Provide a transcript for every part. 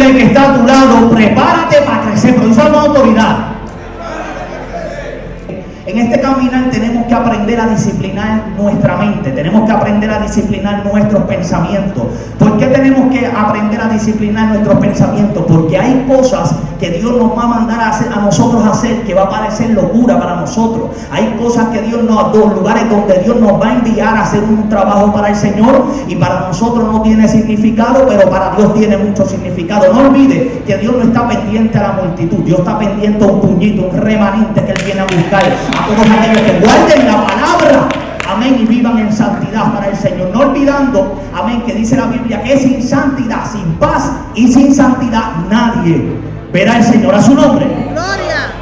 Dile que está a tu lado, prepárate para crecer, pero eso es una autoridad. En este caminar tenemos que aprender a disciplinar nuestra mente, tenemos que aprender a disciplinar nuestros pensamientos. ¿Por qué tenemos que aprender a disciplinar nuestros pensamientos? Porque hay cosas que Dios nos va a mandar a hacer, a nosotros a hacer, que va a parecer locura para nosotros. Hay cosas que Dios nos, lugares donde Dios nos va a enviar a hacer un trabajo para el Señor, y para nosotros no tiene significado, pero para Dios tiene mucho significado. No olvide que Dios no está pendiente a la multitud, Dios está pendiente a un puñito, un remanente que Él viene a buscar, a todos aquellos que guarden la palabra, amén, y vivan en santidad para el Señor. No olvidando, amén, que dice la Biblia que sin santidad, sin paz y sin santidad nadie verá al Señor. A su nombre. Gloria.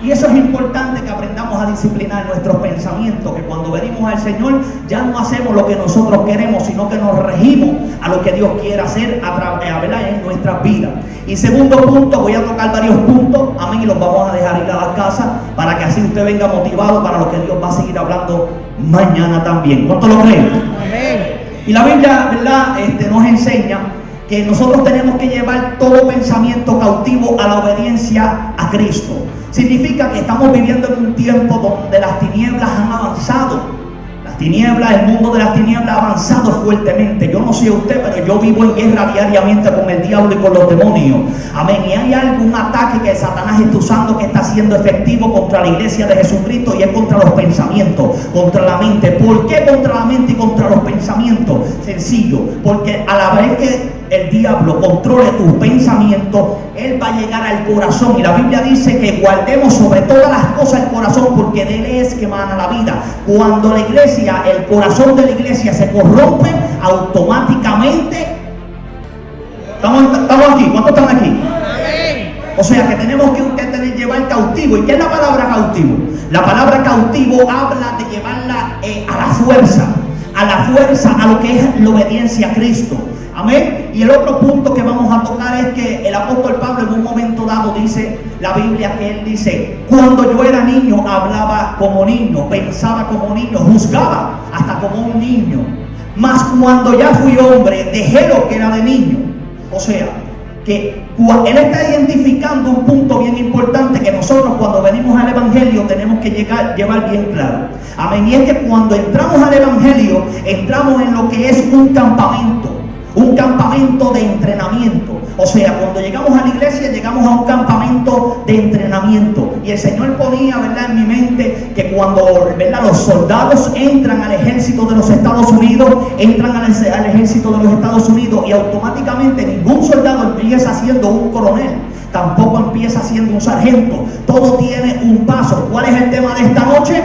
Y eso es importante, que aprendamos a disciplinar nuestros pensamientos, que cuando venimos al Señor ya no hacemos lo que nosotros queremos, sino que nos regimos a lo que Dios quiere hacer en nuestras vidas. Y segundo punto, voy a tocar varios puntos, amén, y los vamos a dejar ir a la casa para que así usted venga motivado para lo que Dios va a seguir hablando mañana también. ¿Cuánto lo creen? Amén. Y la Biblia, ¿verdad?, nos enseña que nosotros tenemos que llevar todo pensamiento cautivo a la obediencia a Cristo. Significa que estamos viviendo en un tiempo donde las tinieblas han avanzado. Las tinieblas, el mundo de las tinieblas ha avanzado fuertemente. Yo no sé usted, pero yo vivo en guerra diariamente con el diablo y con los demonios. Amén. Y hay algún ataque que Satanás está usando, que está siendo efectivo contra la iglesia de Jesucristo, y es contra los pensamientos, contra la mente. ¿Por qué contra la mente y contra los pensamientos? Sencillo, porque a la vez que el diablo controle tus pensamientos, él va a llegar al corazón, y la Biblia dice que guardemos sobre todas las cosas el corazón, porque de él es que emana la vida. Cuando la iglesia, el corazón de la iglesia se corrompe, automáticamente estamos aquí. ¿Cuántos están aquí? O sea que tenemos que llevar cautivo. ¿Y qué es la palabra cautivo? La palabra cautivo habla de llevarla a la fuerza, a lo que es la obediencia a Cristo. Amén. Y el otro punto que vamos a tocar es que el apóstol Pablo en un momento dado dice, la Biblia, que él dice: cuando yo era niño hablaba como niño, pensaba como niño, juzgaba hasta como un niño, mas cuando ya fui hombre dejé lo que era de niño. O sea, que él está identificando un punto bien importante que nosotros cuando venimos al Evangelio tenemos que llevar bien claro. Amén. Y es que cuando entramos al Evangelio, entramos en lo que es un campamento de entrenamiento. O sea, cuando llegamos a la iglesia, llegamos a un campamento de entrenamiento. Y el Señor ponía, ¿verdad?, en mi mente que cuando, ¿verdad?, los soldados entran al ejército de los Estados Unidos, entran al ejército de los Estados Unidos, y automáticamente ningún soldado empieza siendo un coronel, tampoco empieza siendo un sargento. Todo tiene un paso. ¿Cuál es el tema de esta noche?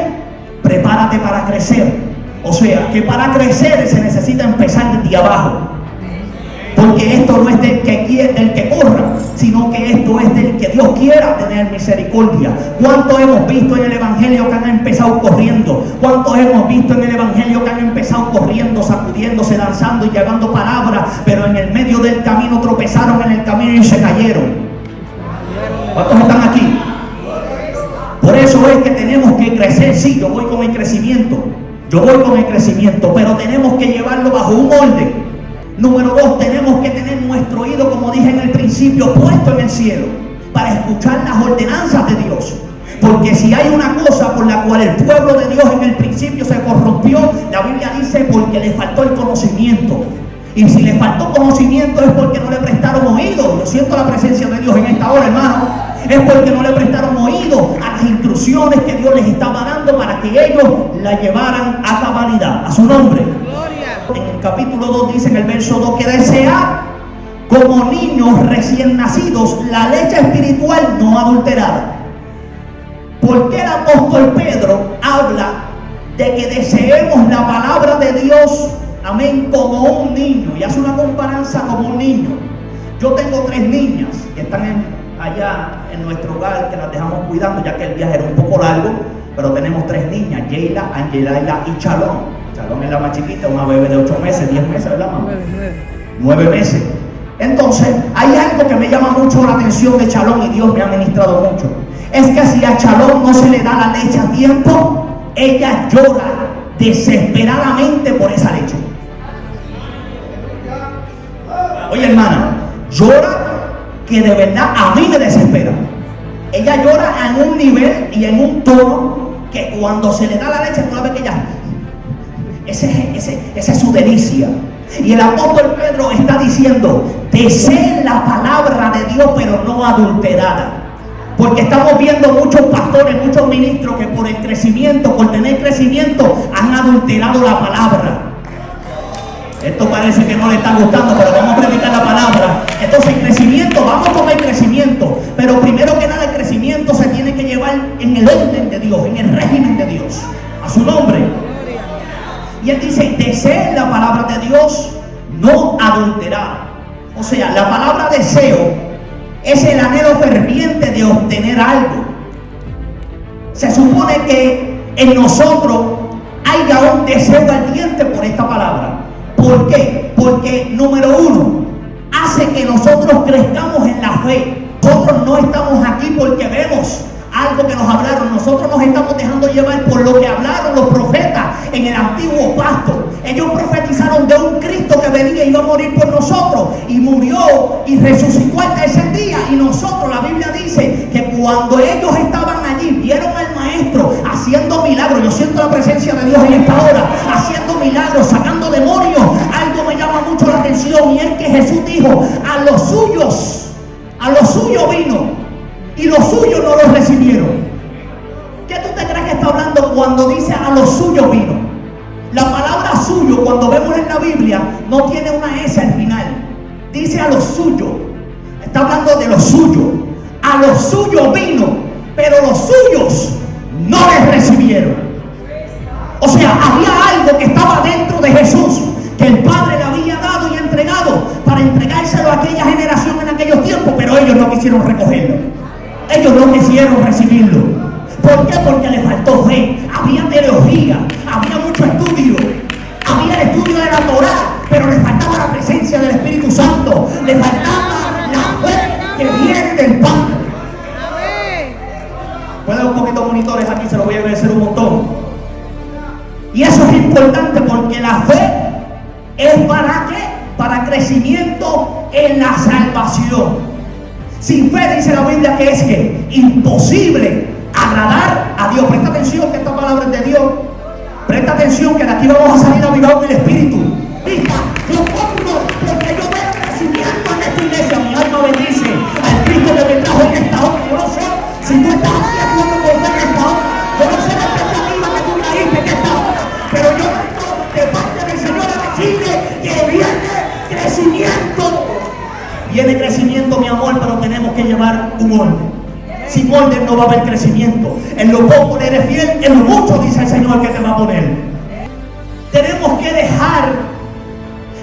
Prepárate para crecer. O sea, que para crecer se necesita empezar desde abajo. Porque esto no es del que corra, sino que esto es del que Dios quiera tener misericordia. ¿Cuántos hemos visto en el Evangelio que han empezado corriendo? ¿Cuántos hemos visto en el Evangelio que han empezado corriendo, sacudiéndose, lanzando y llevando palabras, pero en el medio del camino tropezaron en el camino y se cayeron? ¿Cuántos están aquí? Por eso es que tenemos que crecer. Sí, yo voy con el crecimiento, pero tenemos que llevarlo bajo un orden. Número 2, tenemos que tener nuestro oído, como dije en el principio, puesto en el cielo, para escuchar las ordenanzas de Dios. Porque si hay una cosa por la cual el pueblo de Dios en el principio se corrompió, la Biblia dice porque le faltó el conocimiento. Y si le faltó conocimiento es porque no le prestaron oído. Yo siento la presencia de Dios en esta hora, hermano. Es porque no le prestaron oído a las instrucciones que Dios les estaba dando para que ellos la llevaran a cabalidad. A su nombre. En el capítulo 2 dice en el verso 2 que desead como niños recién nacidos la leche espiritual no adulterada. ¿Por qué el apóstol Pedro habla de que deseemos la palabra de Dios, amén, como un niño? Y hace una comparanza como un niño. Yo tengo 3 niñas que están allá en nuestro hogar, que las dejamos cuidando ya que el viaje era un poco largo, pero tenemos 3 niñas: Yeila, Angelaila y Chalón. Chalón es la más chiquita, una bebé de 8 meses, 10 meses, ¿verdad, mamá? 9 meses. Entonces, hay algo que me llama mucho la atención de Chalón, y Dios me ha ministrado mucho. Es que si a Chalón no se le da la leche a tiempo, ella llora desesperadamente por esa leche. Oye, hermana, llora que de verdad a mí me desespera. Ella llora en un nivel y en un tono que cuando se le da la leche, tú la ves que ella... Esa es su delicia. Y el apóstol Pedro está diciendo: deseen la palabra de Dios, pero no adulterada. Porque estamos viendo muchos pastores, muchos ministros que por el crecimiento, por tener crecimiento, han adulterado la palabra. Esto parece que no le está gustando, pero vamos a predicar la palabra. Entonces, el crecimiento, vamos con el crecimiento. Pero primero que nada, el crecimiento se tiene que llevar en el orden de Dios, en el régimen de Dios. A su nombre. Y él dice: deseen la palabra de Dios, no adulterada. O sea, la palabra deseo es el anhelo ferviente de obtener algo. Se supone que en nosotros haya un deseo ardiente por esta palabra. ¿Por qué? Porque, número uno, hace que nosotros crezcamos en la fe. Nosotros no estamos aquí porque vemos algo que nos hablaron. Nosotros nos estamos dejando llevar por lo que hablaron los profetas en el antiguo pacto. Ellos profetizaron de un Cristo que venía y iba a morir por nosotros, y murió y resucitó al tercer día. Y nosotros, la Biblia dice que cuando ellos estaban allí, vieron al maestro haciendo milagros. Yo siento la presencia de Dios en esta hora, haciendo milagros, sacando demonios. Algo me llama mucho la atención, y es que Jesús dijo: a los suyos vino, y los suyos no los recibieron. ¿Qué tú te crees que está hablando cuando dice a los suyos vino? La palabra suyo, cuando vemos en la Biblia, no tiene una S al final. Dice a los suyos. Está hablando de los suyos. A los suyos vino, pero los suyos no les recibieron. O sea, había algo que estaba dentro de Jesús, que el Padre le había dado y entregado para entregárselo a aquella generación en aquellos tiempos, pero ellos no quisieron recogerlo. Ellos no quisieron recibirlo. ¿Por qué? Porque le faltó fe. Había teología, había mucho estudio, había el estudio de la Torá, pero le faltaba la presencia del Espíritu Santo. Le faltaba la fe que viene del Padre. Puede un poquito monitores aquí, se lo voy a agradecer un montón. Y eso es importante, porque la fe es ¿para qué? Para crecimiento en la salvación. Sin fe, dice la Biblia, que es que imposible agradar a Dios. Presta atención, que esta palabra es de Dios. Presta atención, que de aquí vamos a salir avivados del Espíritu. Yo pongo, porque yo veo crecimiento en esta iglesia. Mi alma bendice al Cristo que me trajo en esta hora. Yo no sé si tú estás aquí actuando por ver esta hora. Yo no sé la expectativa que tú trajiste en esta hora, pero yo vengo de parte del Señor a decirle que viene crecimiento. Viene crecimiento, mi amor, pero tenemos que llevar un orden. Sin orden no va a haber crecimiento. En lo poco eres fiel, en lo mucho dice el Señor que te va a poner. Tenemos que dejar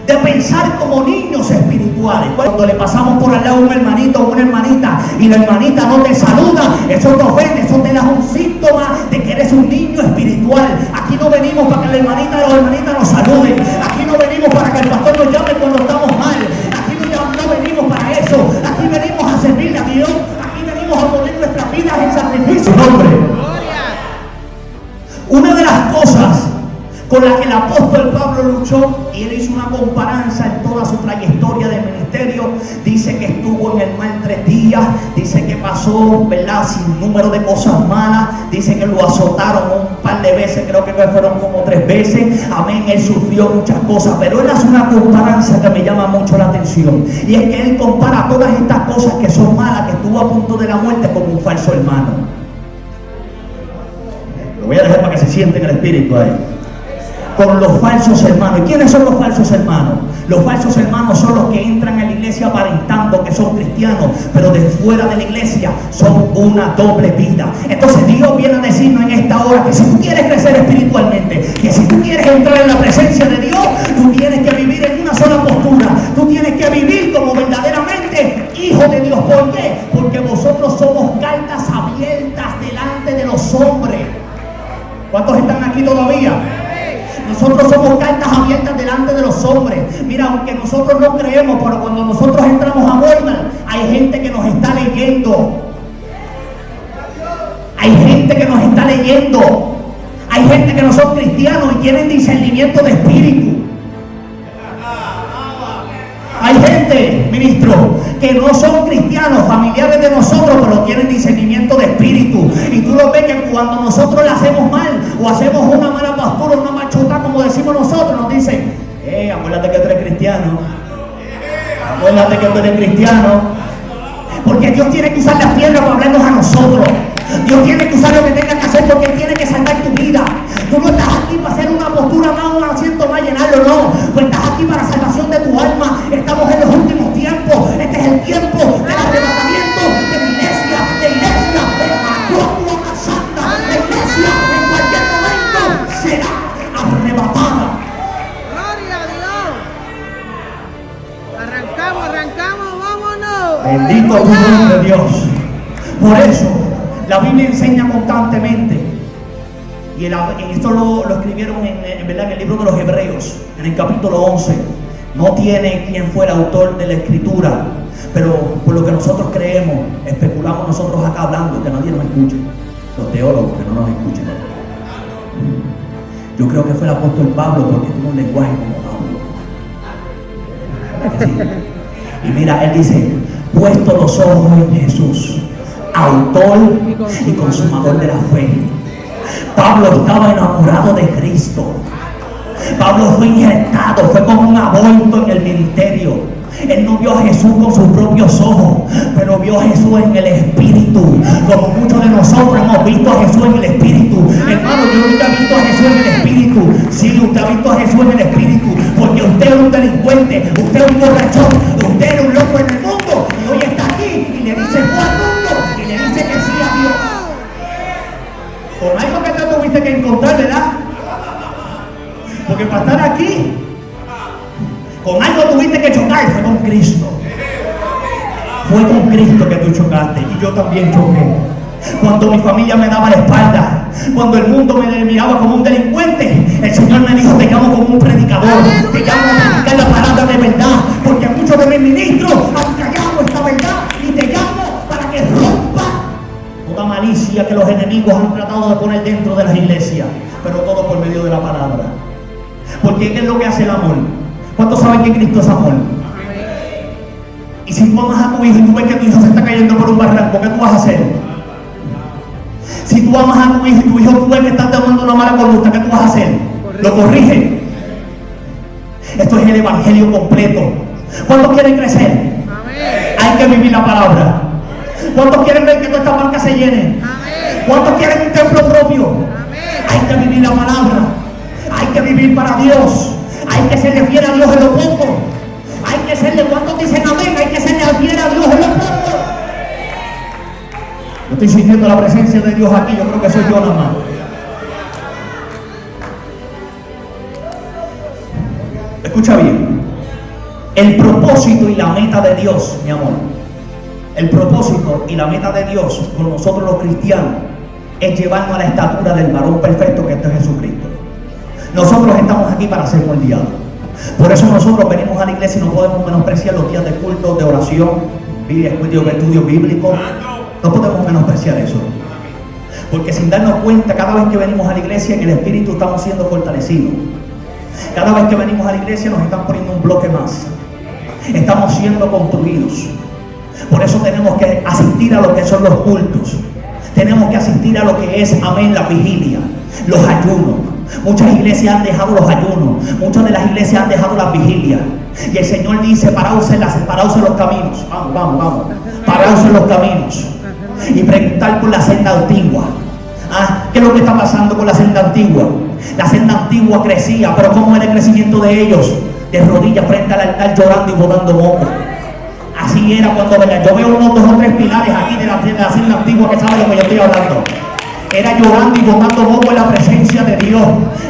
de pensar como niños espirituales. Cuando le pasamos por al lado a un hermanito o una hermanita y la hermanita no te saluda, eso te ofende, eso te da un síntoma de que eres un niño espiritual. Aquí no venimos para que la hermanita o la hermanita nos salude. Aquí no venimos para que el pastor nos llame cuando estamos mal. No venimos para eso. Aquí venimos a servirle a Dios. Aquí venimos a poner nuestras vidas en sacrificio. Hombre. Una de las cosas con las que el apóstol Pablo luchó, y él hizo una comparanza en toda su trayectoria de ministerio, dice que estuvo en el mar 3 días, dice que pasó, ¿verdad?, sin número de cosas malas, dice que lo azotaron un par de veces, creo que fueron como 3 veces, amén, él sufrió muchas cosas, pero él hace una comparanza que me llama mucho la atención, y es que él compara todas estas cosas que son malas, que estuvo a punto de la muerte, como un falso hermano. Lo voy a dejar para que se siente en el espíritu ahí. Con los falsos hermanos. ¿Y quiénes son los falsos hermanos? Los falsos hermanos son los que entran a la iglesia aparentando que son cristianos, pero de fuera de la iglesia son una doble vida. Entonces Dios viene a decirnos en esta hora que si tú quieres crecer espiritualmente, que si tú quieres entrar en la presencia de Dios, tú tienes que vivir en una sola postura. Tú tienes que vivir como verdaderamente hijo de Dios. ¿Por qué? Porque vosotros somos cartas abiertas delante de los hombres. ¿Cuántos están aquí todavía? Nosotros somos cartas abiertas delante de los hombres. Mira, aunque nosotros no creemos, pero cuando nosotros entramos a Walmart, hay gente que nos está leyendo. Hay gente que nos está leyendo. Hay gente que no son cristianos y tienen discernimiento de espíritu. Hay gente, ministro, que no son cristianos, familiares de nosotros, pero tienen discernimiento de espíritu. Y tú lo ves que cuando nosotros le hacemos mal o hacemos una mala postura, una machuta, como decimos nosotros, nos dicen: acuérdate que tú eres cristiano. Acuérdate que tú eres cristiano. Porque Dios tiene que usar las piedras para hablarnos a nosotros. Dios tiene que usar lo que tenga que hacer, porque Él tiene que salvar tu vida. Tú no estás aquí para hacer una postura más, un asiento más, llenarlo, no. Tú estás aquí para la salvación de tu alma. Estamos en los últimos tiempos. Este es el tiempo del arrebatamiento de mi iglesia, de iglesia, de la santa. La iglesia en cualquier momento será arrebatada. Gloria a Dios. Arrancamos, vámonos. Bendito tu nombre, Dios. Por eso la Biblia enseña constantemente, y esto lo escribieron en verdad en el libro de los Hebreos, en el capítulo 11. No tiene quién fue el autor de la escritura, pero por lo que nosotros creemos, especulamos nosotros acá hablando, que nadie nos escuche, los teólogos que no nos escuchen. Yo creo que fue el apóstol Pablo, porque tiene un lenguaje como Pablo. Y mira, él dice: puesto los ojos en Jesús, autor y consumador de la fe. Pablo estaba enamorado de Cristo. Pablo fue inyectado, fue como un aborto en el ministerio. Él no vio a Jesús con sus propios ojos, pero vio a Jesús en el Espíritu, como muchos de nosotros hemos visto a Jesús en el Espíritu. Hermano, yo nunca he visto a Jesús en el Espíritu. Sí, usted ha visto a Jesús en el Espíritu, porque usted es un delincuente, usted es un borrachón, usted es un loco en el mundo, y hoy está aquí y le dice no al mundo, y le dice que sí a Dios. Con algo que te tuviste que encontrar, ¿verdad? Porque para estar aquí, con algo tuviste que chocar, fue con Cristo. Fue con Cristo que tú chocaste, y yo también choqué. Cuando mi familia me daba la espalda, cuando el mundo me miraba como un delincuente, el Señor me dijo: te llamo como un predicador, te llamo a predicar la palabra de verdad, porque muchos de mis ministros han callado esta verdad, y te llamo para que rompa toda malicia que los enemigos han tratado de poner dentro de las iglesias, pero todo por medio de la palabra. Porque ¿qué es lo que hace el amor? ¿Cuántos saben que Cristo es amor? Y si tú amas a tu hijo y tú ves que tu hijo se está cayendo por un barranco, ¿qué tú vas a hacer? Si tú amas a tu hijo y tu hijo tú ves que está tomando una mala conducta, ¿qué tú vas a hacer? Lo corrige. Esto es el evangelio completo. ¿Cuántos quieren crecer? Hay que vivir la palabra. ¿Cuántos quieren ver que todas estas marcas se llenen? ¿Cuántos quieren un templo propio? Hay que vivir la palabra. Hay que vivir para Dios. Hay que serle fiel a Dios en lo poco. Hay que serle, ¿cuántos dicen amén? Hay que serle fiel a Dios en lo poco. Yo estoy sintiendo la presencia de Dios aquí. Yo creo que soy yo nada más. Escucha bien. El propósito y la meta de Dios, mi amor, el propósito y la meta de Dios con nosotros los cristianos es llevarnos a la estatura del varón perfecto, que esto es Jesucristo. Nosotros estamos aquí para ser moldeados. Por eso nosotros venimos a la iglesia y no podemos menospreciar los días de culto, de oración, de estudio bíblico. No podemos menospreciar eso. Porque sin darnos cuenta, cada vez que venimos a la iglesia, en el espíritu estamos siendo fortalecidos. Cada vez que venimos a la iglesia nos están poniendo un bloque más. Estamos siendo construidos. Por eso tenemos que asistir a lo que son los cultos. Tenemos que asistir a lo que es, amén, la vigilia, los ayunos. Muchas iglesias han dejado los ayunos. Muchas de las iglesias han dejado las vigilias. Y el Señor dice: paraos en los caminos. Vamos. Paraos en los caminos. Y preguntar por la senda antigua. ¿Qué es lo que está pasando con la senda antigua? La senda antigua crecía, pero ¿cómo era el crecimiento de ellos? De rodillas frente al altar, llorando y botando moco. Así era cuando yo veo unos 2 o 3 pilares aquí de la senda antigua, que sabe lo que yo estoy hablando. Era llorando y botando moco en la presencia de Dios.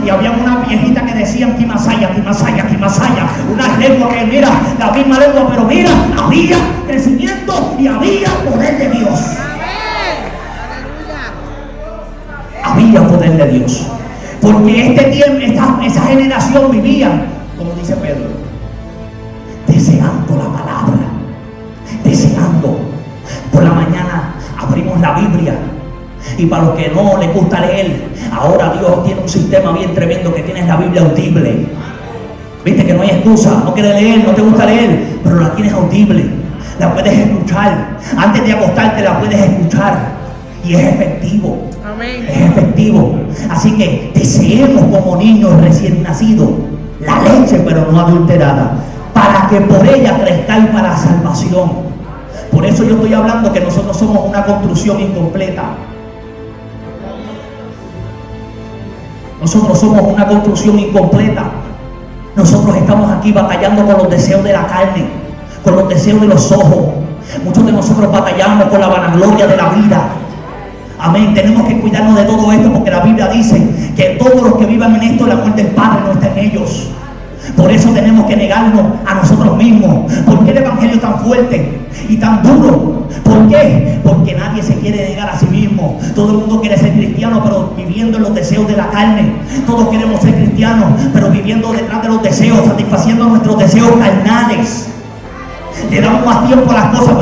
Y había una viejita que decían: Kimasaya. Una lengua que, mira, la misma lengua, pero mira, había crecimiento y había poder de Dios. Había poder de Dios. Porque este tiempo, esa generación vivía, como dice Pedro, deseando la palabra. Deseando. Por la mañana abrimos la Biblia. Y para los que no les gusta leer, ahora Dios tiene un sistema bien tremendo, que tienes la Biblia audible. Viste que no hay excusa, no quieres leer, no te gusta leer, pero la tienes audible. la puedes escuchar. Antes de acostarte la puedes escuchar. Y es efectivo. Amén. Es efectivo. Así que deseemos como niños recién nacidos la leche, pero no adulterada, para que por ella crezcáis para la salvación. Por eso yo estoy hablando que nosotros somos una construcción incompleta. Nosotros somos una construcción incompleta. Nosotros estamos aquí batallando con los deseos de la carne, con los deseos de los ojos. Muchos de nosotros batallamos con la vanagloria de la vida. Amén. Tenemos que cuidarnos de todo esto, porque la Biblia dice que todos los que vivan en esto, la muerte del Padre no está en ellos. Por eso tenemos que negarnos a nosotros mismos. ¿Por qué el evangelio es tan fuerte y tan duro? ¿Por qué? Porque nadie se quiere negar a sí mismo. Todo el mundo quiere ser cristiano, pero viviendo en los deseos de la carne. Todos queremos ser cristianos, pero viviendo detrás de los deseos, satisfaciendo nuestros deseos carnales. Le damos más tiempo a las cosas,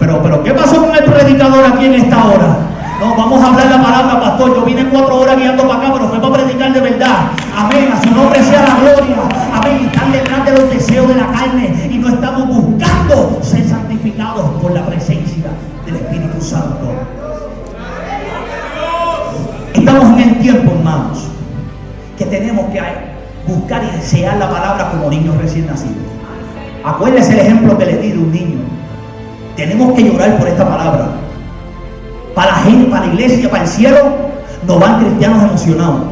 pero ¿qué pasó con el predicador aquí en esta hora? No, vamos a hablar la palabra, pastor. Yo vine 4 horas guiando para acá, pero fue para predicar de verdad. Amén, a su nombre sea la gloria. Amén, están detrás de los deseos de la carne y no estamos buscando ser santificados por la presencia del Espíritu Santo. Estamos en el tiempo, hermanos, que tenemos que buscar y desear la palabra como niños recién nacidos. Acuérdense el ejemplo que les di de un niño. Tenemos que llorar por esta palabra. Para la gente, para la iglesia, para el cielo, no van cristianos emocionados.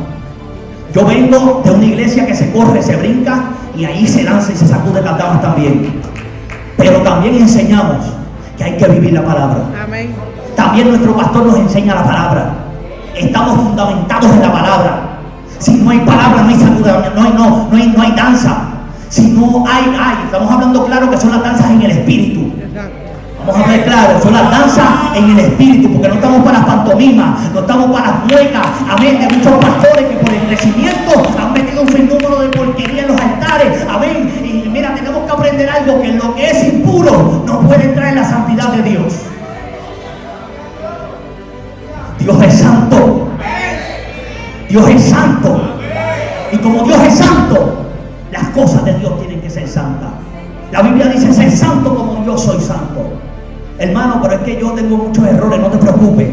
Yo vengo de una iglesia que se corre, se brinca y ahí se lanza y se sacude las damas también. Pero también enseñamos que hay que vivir la palabra. Amén. También nuestro pastor nos enseña la palabra. Estamos fundamentados en la palabra. Si no hay palabra, no hay sacudimiento, no hay danza. Si no hay, estamos hablando claro que son las danzas en el espíritu. Vamos a ver claro, son las danzas en el espíritu, porque no estamos para las pantomimas, no estamos para las muecas. Amén, de muchos pastores que por el crecimiento han metido un sinnúmero de porquería en los altares. Amén, y mira, tenemos que aprender algo, que lo que es impuro no puede entrar en la santidad de Dios. Dios es santo. Dios es santo. Y como Dios es santo, las cosas de Dios tienen que ser santas. La Biblia dice ser santo como yo soy santo. Hermano, pero es que yo tengo muchos errores, no te preocupes,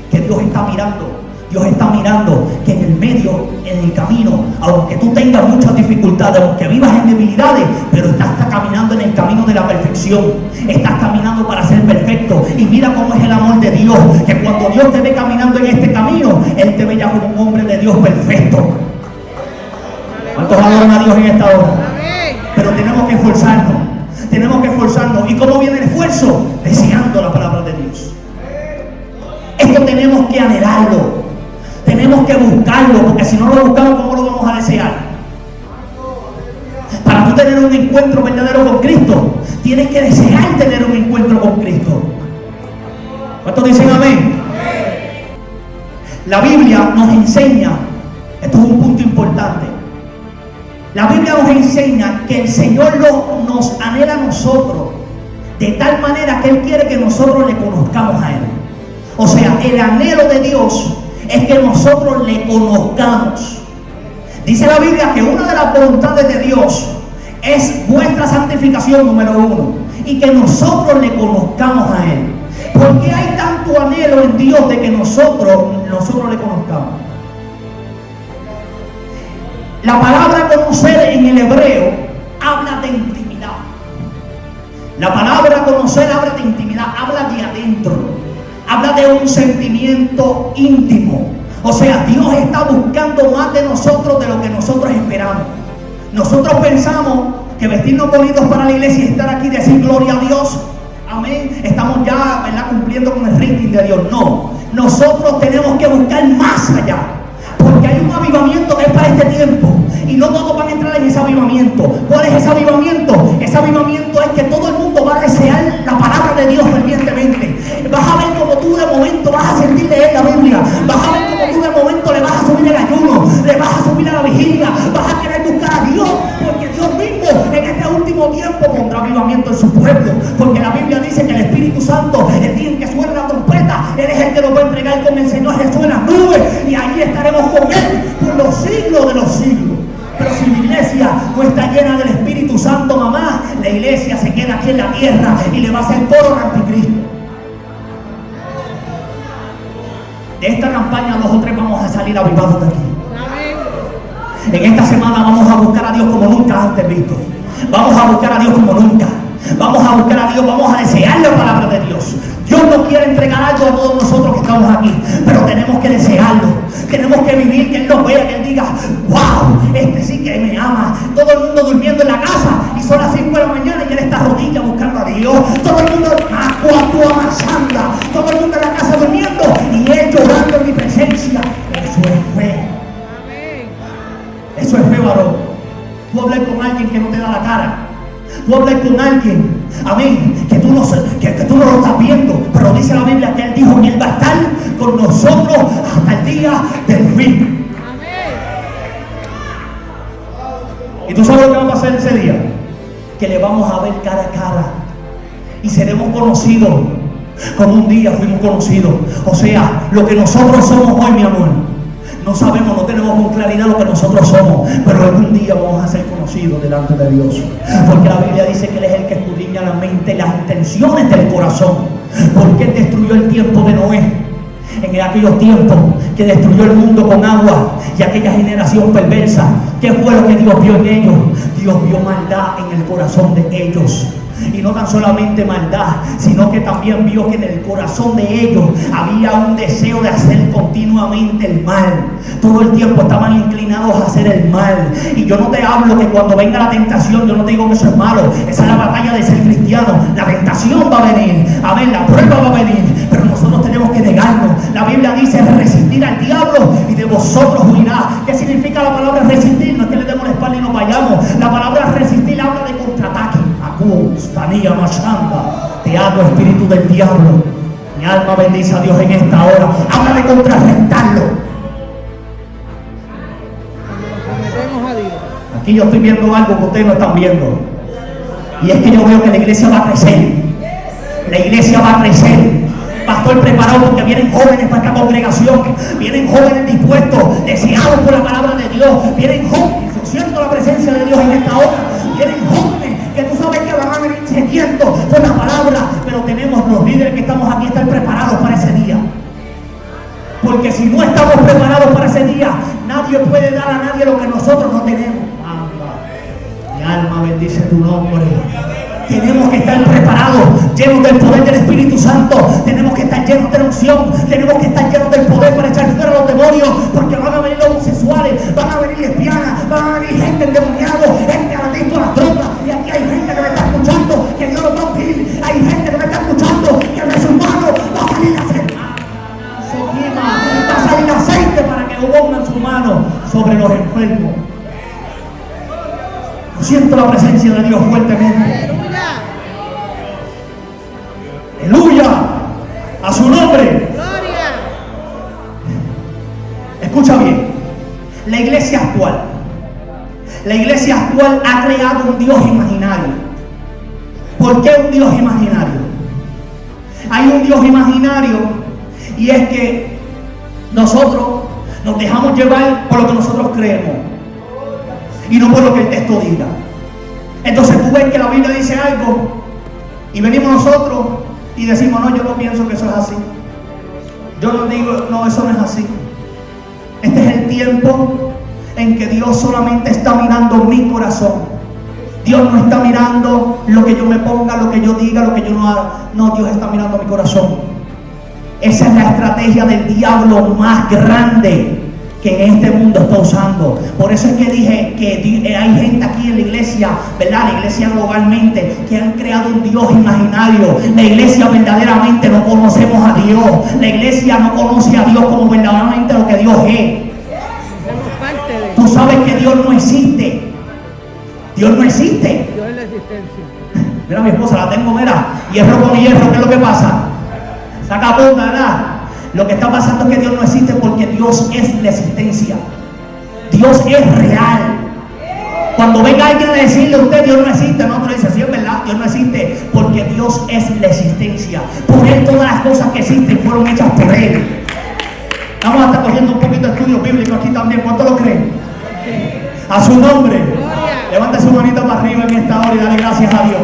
que Dios está mirando. Dios está mirando que en el medio, en el camino, aunque tú tengas muchas dificultades, aunque vivas en debilidades, pero estás caminando en el camino de la perfección. Estás caminando para ser perfecto. Y mira cómo es el amor de Dios, que cuando Dios te ve caminando en este camino, Él te ve ya como un hombre de Dios perfecto. ¿Cuántos adoran a Dios en esta hora? Pero tenemos que esforzarnos. Tenemos que esforzarnos. ¿Y cómo viene el esfuerzo? Deseando la palabra de Dios. Esto tenemos que anhelarlo. Tenemos que buscarlo, porque si no lo buscamos, ¿cómo lo vamos a desear? Para tú tener un encuentro verdadero con Cristo, tienes que desear tener un encuentro con Cristo. ¿Cuántos dicen amén? La Biblia nos enseña, esto es un punto importante, la Biblia nos enseña que el Señor nos anhela a nosotros de tal manera que Él quiere que nosotros le conozcamos a Él. O sea, el anhelo de Dios es que nosotros le conozcamos. Dice la Biblia que una de las voluntades de Dios es vuestra santificación, número 1, y que nosotros le conozcamos a Él. ¿Por qué hay tanto anhelo en Dios de que nosotros le conozcamos? La palabra conocer en el hebreo habla de intimidad. La palabra conocer habla de intimidad, habla de adentro, habla de un sentimiento íntimo. O sea, Dios está buscando más de nosotros de lo que nosotros esperamos. Nosotros pensamos que vestirnos bonitos para la iglesia y estar aquí y decir gloria a Dios, amén, estamos ya, ¿verdad?, cumpliendo con el rating de Dios. No, nosotros tenemos que buscar más allá, porque hay un avivamiento que es para este tiempo y no todos van a entrar en ese avivamiento. ¿Cuál es ese avivamiento? Ese avivamiento es que todo el mundo va a desear la palabra de Dios fervientemente. Vas a ver como tú de momento vas a sentir leer la Biblia, vas a ver como tú de momento le vas a subir el ayuno, le vas a subir a la vigilia, vas a querer buscar a Dios, porque Dios mismo en este último tiempo pondrá avivamiento en su pueblo, porque la Biblia dice que el Espíritu Santo, el día en que suene la trompeta, Él es el que nos va a entregar con el Señor Jesús en las nubes, y ahí estaremos con Él por los siglos de los siglos. Pero si la iglesia no está llena del Espíritu Santo, mamá, la iglesia se queda aquí en la tierra y le va a hacer coro al anticristo. De esta campaña 2 o 3 vamos a salir avivados de aquí. Amén. En esta semana vamos a buscar a Dios como nunca antes visto. Vamos a buscar a Dios como nunca. Vamos a buscar a Dios, vamos a desear la palabra de Dios. Dios no quiere entregar algo a todos nosotros que estamos aquí, pero tenemos que desearlo. Tenemos que vivir, que Él nos vea, que Él diga, wow, este sí que me ama. Todo el mundo durmiendo en la casa y son las 5 de la mañana y Él está rodilla buscando a Dios. Todo el mundo amasando, todo el mundo en la casa durmiendo y Él llorando en mi presencia. Eso es fe. Amén. Eso es fe, varón. Tú hablas con alguien que no te da la cara. Tú hablas con alguien, amén, que tú no lo estás viendo, pero dice la Biblia que Él dijo que Él va a estar con nosotros hasta el día del fin. Amén. ¿Y tú sabes lo que va a pasar ese día? Que le vamos a ver cara a cara y seremos conocidos como un día fuimos conocidos. O sea, lo que nosotros somos hoy, mi amor, no sabemos, no tenemos con claridad lo que nosotros somos, pero algún día vamos a ser conocidos delante de Dios. Porque la Biblia dice que Él es el que escudriña la mente y las intenciones del corazón. Porque Él destruyó el tiempo de Noé, en aquellos tiempos que destruyó el mundo con agua, y aquella generación perversa. ¿Qué fue lo que Dios vio en ellos? Dios vio maldad en el corazón de ellos. Y no tan solamente maldad, sino que también vio que en el corazón de ellos había un deseo de hacer continuamente el mal. Todo el tiempo estaban inclinados a hacer el mal. Y yo no te hablo que cuando venga la tentación, yo no te digo que eso es malo. Esa es la batalla de ser cristiano. La tentación va a venir, amén, la prueba va a venir, pero nosotros tenemos que negarnos. La Biblia dice resistir al diablo y de vosotros huirá. ¿Qué significa la palabra resistir? No es que le demos la espalda y nos vayamos. La palabra resistir habla de contraataque. Tanía Machanda, te amo, espíritu del diablo. Mi alma bendice a Dios en esta hora. Habla de contrarrestarlo. Sometemos a Dios. Aquí yo estoy viendo algo que ustedes no están viendo. Y es que yo veo que la iglesia va a crecer. La iglesia va a crecer. Pastor preparado porque vienen jóvenes para esta congregación. Vienen jóvenes dispuestos, deseados por la palabra de Dios. Vienen jóvenes, yo siento la presencia de Dios en esta hora. Vienen jóvenes que tú sabes que van a venir sedientos por la palabra, pero tenemos los líderes que estamos aquí estar preparados para ese día. Porque si no estamos preparados para ese día, nadie puede dar a nadie lo que nosotros no tenemos. Mi alma bendice tu nombre. Tenemos que estar preparados, llenos del poder del Espíritu Santo. Tenemos que estar llenos de la unción. Tenemos que estar llenos del poder para echar fuera a los demonios. Porque van a venir los homosexuales, van a venir lesbianas, van a venir gente endemoniada, gente adicta a las drogas. Y aquí hay gente que me está escuchando que Dios los va a ungir. Hay gente que me está escuchando que de su mano va a salir aceite. Va a salir aceite para que pongan su mano sobre los enfermos. Siento la presencia de Dios fuertemente. Aleluya. A su nombre. Gloria. Escucha bien. La iglesia actual ha creado un Dios imaginario. ¿Por qué un Dios imaginario? Hay un Dios imaginario y es que nosotros nos dejamos llevar por lo que nosotros creemos y no por lo que el texto diga. Entonces tú ves que la Biblia dice algo y venimos nosotros y decimos, no, yo no pienso que eso es así. Yo no digo, no, eso no es así. Este es el tiempo en que Dios solamente está mirando mi corazón. Dios no está mirando lo que yo me ponga, lo que yo diga, lo que yo no haga. No, Dios está mirando mi corazón. Esa es la estrategia del diablo más grande que este mundo está usando. Por eso es que dije que hay gente aquí en la iglesia, ¿verdad? La iglesia globalmente, que han creado un Dios imaginario. La iglesia verdaderamente no conocemos a Dios. La iglesia no conoce a Dios como verdaderamente lo que Dios es. Somos parte de Tú sabes que Dios no existe. Dios no existe. Dios es la existencia. Mira a mi esposa, la tengo, mira, hierro con hierro. ¿Qué es lo que pasa? Saca punta, ¿verdad? Lo que está pasando es que Dios no existe porque Dios es la existencia. Dios es real. Cuando venga alguien a decirle a usted Dios no existe, no, pero dice, sí, es verdad, Dios no existe porque Dios es la existencia. Por Él todas las cosas que existen fueron hechas por Él. Vamos a estar cogiendo un poquito de estudio bíblico aquí también. ¿Cuánto lo creen? A su nombre. Gloria. Levanta su manito para arriba en esta hora y dale gracias a Dios.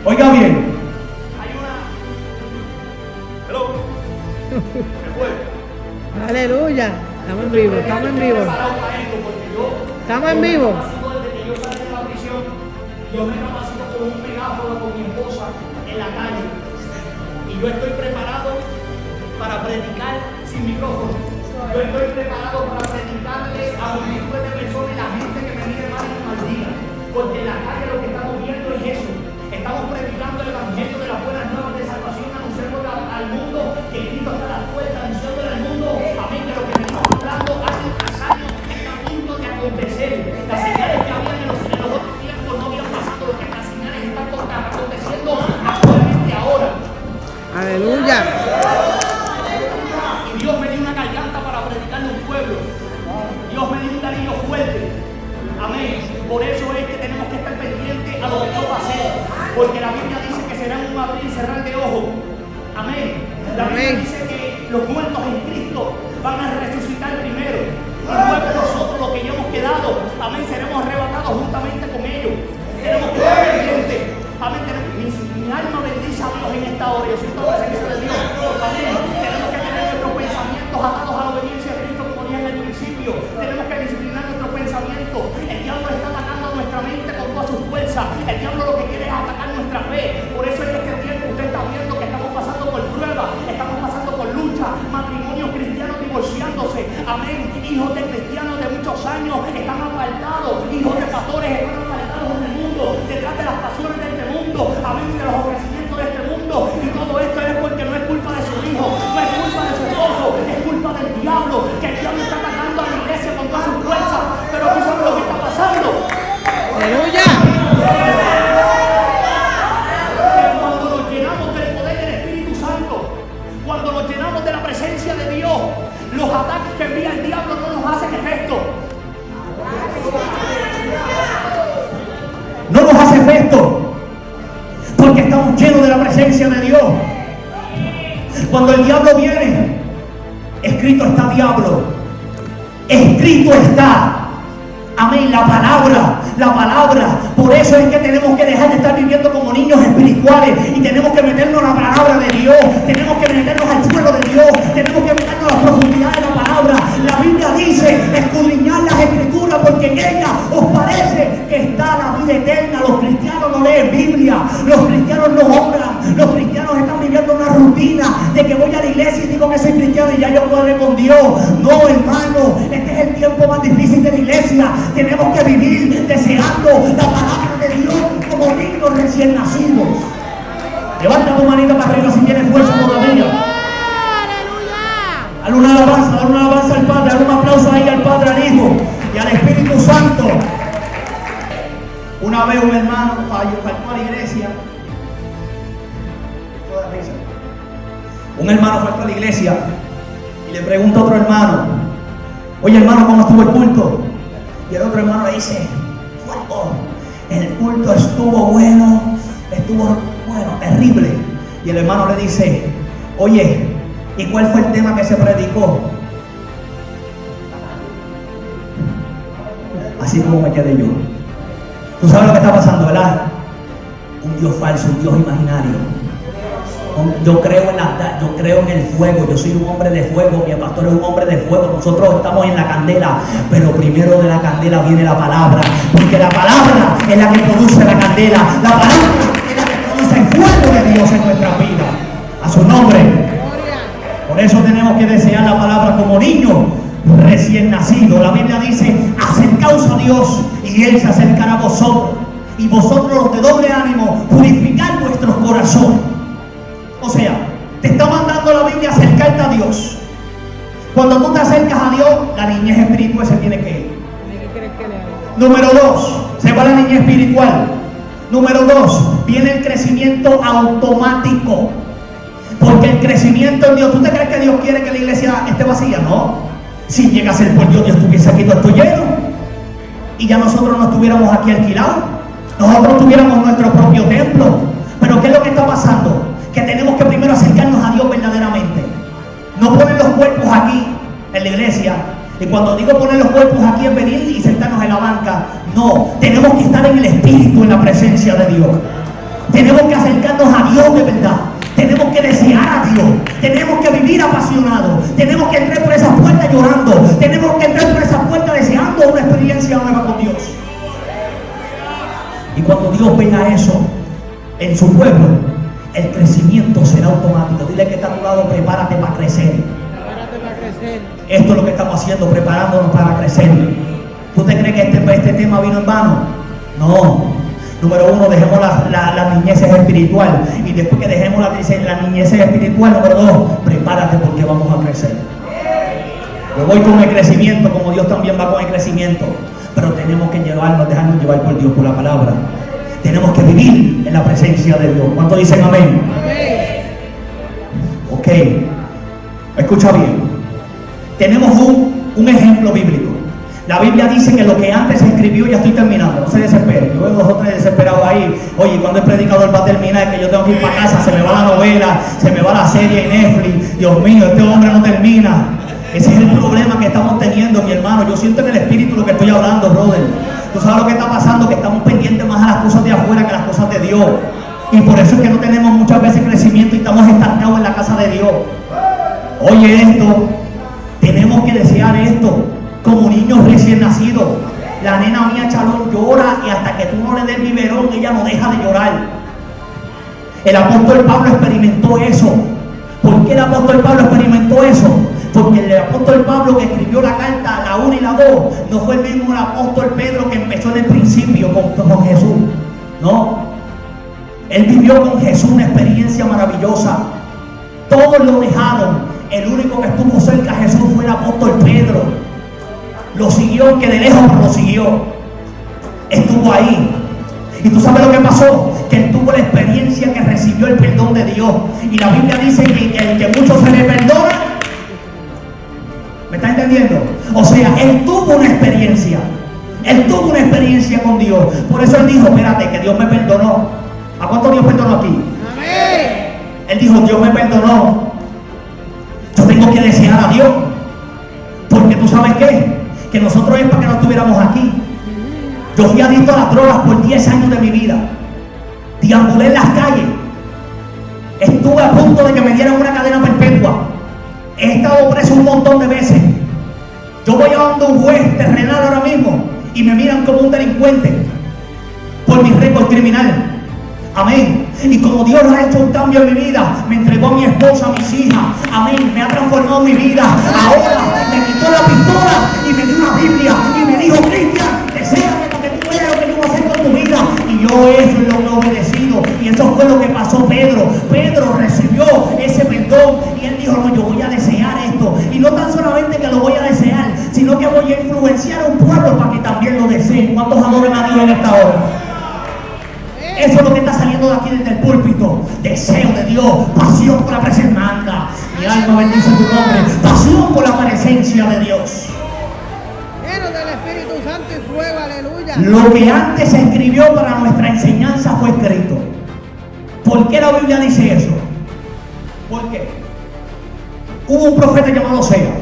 Oiga bien. Hay una... Hello. ¿Me fue? Aleluya. Estamos en vivo, estamos en vivo. Estamos en vivo. Yo me capacito con un megáfono con mi esposa en la calle. Y yo estoy preparado para predicar sin micrófono. Yo estoy preparado para predicarle a multitudes de personas y la gente que me mire mal y mal día. Porque en la calle lo que estamos viendo es eso. Estamos predicando el evangelio de las buenas nuevas de salvación, anunciando al mundo que Cristo está a la puerta, anunciándole al mundo, amén, que lo que venimos hablando año tras año está a punto de acontecer. Las señales que habían en los otros tiempos no habían pasado, lo que las señales están aconteciendo actualmente ahora. Aleluya. Y Dios me dio una garganta para predicarle a un pueblo. Dios me dio un cariño fuerte. Amén. Por eso es que tenemos que estar pendientes a lo que Dios va a hacer. Porque la Biblia dice que será un abrir y cerrar de ojos. Amén. La Biblia dice que los muertos en Cristo van a resucitar primero. Y luego nosotros, los que ya hemos quedado, amén, seremos arrebatados juntamente con ellos. Tenemos que estar pendientes. Amén. Mi alma bendice a Dios en esta hora. Yo siento la presencia de Dios. Amén. Tenemos que tener nuestros pensamientos atados a la obediencia de Cristo, como dije en el principio. Tenemos que disciplinar nuestros pensamientos. El diablo está atacando a nuestra mente con toda su fuerza. El diablo lo que quiere es atacar nuestra fe. Por eso es que este tiempo usted está viendo que estamos pasando por pruebas, estamos pasando por lucha, matrimonios cristianos divorciándose. Amén. Hijos de cristianos de muchos años están apartados. Hijos de pastores están apartados en el mundo, detrás de las pasiones de este mundo. Amén. De los ofrecimientos de este mundo. Y todo esto es porque no es culpa de su hijo, no es culpa de su esposo, es culpa del diablo. Que el diablo está atacando a la iglesia con toda su fuerza. Pero tú sabes lo que está pasando. Aleluya. Cuando nos llenamos del poder del Espíritu Santo, cuando nos llenamos de la presencia de Dios, los ataques que envía el diablo no nos hacen efecto. No nos hace efecto. Porque estamos llenos de la presencia de Dios. Cuando el diablo viene, escrito está diablo. Escrito está. Amén, la palabra. Por eso es que tenemos que dejar de estar viviendo como niños espirituales y tenemos que meternos en la palabra de Dios. Tenemos que meternos al suelo de Dios. Tenemos que meternos a la profundidad de la palabra. La Biblia dice, escudriñad las escrituras porque en ella os parece que está la vida eterna. Los cristianos no leen Biblia. Los cristianos no oran. Los cristianos están viviendo una rutina de que voy a la iglesia y digo que soy cristiano y ya yo cuadré con Dios. No, hermano, este es el tiempo más difícil de la iglesia. Tenemos que vivir deseando la palabra de Dios como niños recién nacidos. Levanta tu manita para arriba si tienes fuerza todavía. Dale una alabanza al Padre, dale un aplauso ahí al Padre, al Hijo y al Espíritu Santo. Una vez un hermano faltó a la iglesia. Un hermano faltó a la iglesia y le pregunta a otro hermano: oye hermano, ¿cómo estuvo el culto? Y el otro hermano le dice: el culto estuvo bueno, terrible. Y el hermano le dice: oye, ¿y cuál fue el tema que se predicó? Así como me quedé yo. Tú sabes lo que está pasando, ¿verdad? Un Dios falso, un Dios imaginario. Yo creo en el fuego. Yo soy un hombre de fuego. Mi pastor es un hombre de fuego. Nosotros estamos en la candela, pero primero de la candela viene la palabra, porque la palabra es la que produce la candela. La palabra es la que produce el fuego de Dios en nuestra vida. A su nombre. Por eso tenemos que desear la palabra como niños recién nacidos. La Biblia dice: acercaos a Dios y Él se acercará a vosotros, y vosotros los de doble ánimo purificad vuestros corazones. O sea, te está mandando la Biblia a acercarte a Dios. Cuando tú te acercas a Dios, la niñez espiritual se tiene que ir. Número 2, se va la niñez espiritual. Número 2, viene el crecimiento automático. Porque el crecimiento en Dios, ¿tú te crees que Dios quiere que la iglesia esté vacía? No. Si llega a ser por Dios, Dios estuviese aquí todo esto lleno. Y ya nosotros no estuviéramos aquí alquilados. Nosotros tuviéramos nuestro propio templo. Pero ¿qué es lo que está pasando? Que tenemos que primero acercarnos a Dios verdaderamente. No poner los cuerpos aquí en la iglesia Y cuando digo poner los cuerpos aquí es venir y sentarnos en la banca. No, tenemos que estar en el Espíritu, en la presencia de Dios. Tenemos que acercarnos a Dios de verdad. Tenemos que desear a Dios. Tenemos que vivir apasionados. Tenemos que entrar por esas puertas llorando. Tenemos que entrar por esas puertas deseando una experiencia nueva con Dios. Y cuando Dios vea eso en su pueblo, el crecimiento será automático. Dile que está a tu lado, prepárate para crecer. Prepárate para crecer. Esto es lo que estamos haciendo, preparándonos para crecer. ¿Tú te crees que este tema vino en vano? No. Número uno, dejemos la niñez espiritual. Y después que dejemos la niñez espiritual, número dos, prepárate porque vamos a crecer. Yo voy con el crecimiento, como Dios también va con el crecimiento. Pero tenemos que dejarnos llevar por Dios, por la palabra. Tenemos que vivir en la presencia de Dios. ¿Cuántos dicen amén? Ok. Escucha bien. Tenemos un ejemplo bíblico. La Biblia dice que lo que antes se escribió, ya estoy terminando, no se desesperen. Yo veo 2 o 3 desesperados ahí. Oye, cuando el predicador va a terminar, que yo tengo que ir para casa, se me va la novela, se me va la serie en Netflix. Dios mío, este hombre no termina. Ese es el problema que estamos teniendo, mi hermano. Yo siento en el espíritu lo que estoy hablando, brother. Tú sabes lo que está pasando, que estamos pendientes más a las cosas de afuera que a las cosas de Dios. Y por eso es que no tenemos muchas veces crecimiento y estamos estancados en la casa de Dios. Oye esto, tenemos que desear esto. Como niños recién nacidos. La nena mía Chalón llora y hasta que tú no le des biberón, ella no deja de llorar. El apóstol Pablo experimentó eso. ¿Por qué el apóstol Pablo experimentó eso? Porque el apóstol Pablo que escribió la carta, la 1 y la 2, no fue el mismo el apóstol Pedro que empezó en el principio con Jesús. No. Él vivió con Jesús una experiencia maravillosa. Todos lo dejaron. El único que estuvo cerca a Jesús fue el apóstol Pedro. Lo siguió, que de lejos lo siguió. Estuvo ahí. Y tú sabes lo que pasó, que él tuvo la experiencia que recibió el perdón de Dios. Y la Biblia dice que mucho se le perdona. ¿Me está entendiendo? O sea, él tuvo una experiencia. Él tuvo una experiencia con Dios. Por eso él dijo, espérate, que Dios me perdonó. ¿A cuánto Dios perdonó aquí? Amén. Él dijo, Dios me perdonó. Yo tengo que desear a Dios. Porque tú sabes qué, que nosotros es para que no estuviéramos aquí. Yo fui adicto a las drogas por 10 años de mi vida. Deambulé en las calles. Estuve a punto de que me dieran una cadena perpetua. He estado preso un montón de veces. Yo voy a donde un juez terrenal ahora mismo y me miran como un delincuente por mi récord criminal. Amén. Y como Dios ha hecho un cambio en mi vida, me entregó a mi esposa, a mis hijas. Amén. Me ha transformado mi vida. Ahora me quitó la pistola y me dio una Biblia y me dijo, Cristian, deséame para que tú veas lo que yo voy a hacer con tu vida. Y yo eso es lo que he obedecido. Y eso fue lo que pasó Pedro. Pedro recibió ese perdón y él dijo, no, yo voy a desear esto. Y no tan solamente que lo voy a desear, sino que voy a influenciar a un pueblo para que también lo deseen. ¿Cuántos adoran a Dios en esta hora? Eso es lo que está saliendo de aquí desde el púlpito. Deseo de Dios, pasión por la presencia. Manda, mi alma bendice tu nombre. Pasión por la presencia de Dios. Lleno del Espíritu Santo y fuego, aleluya. Lo que antes se escribió para nuestra enseñanza fue escrito. ¿Por qué la Biblia dice eso? ¿Por qué? Hubo un profeta llamado Oseas.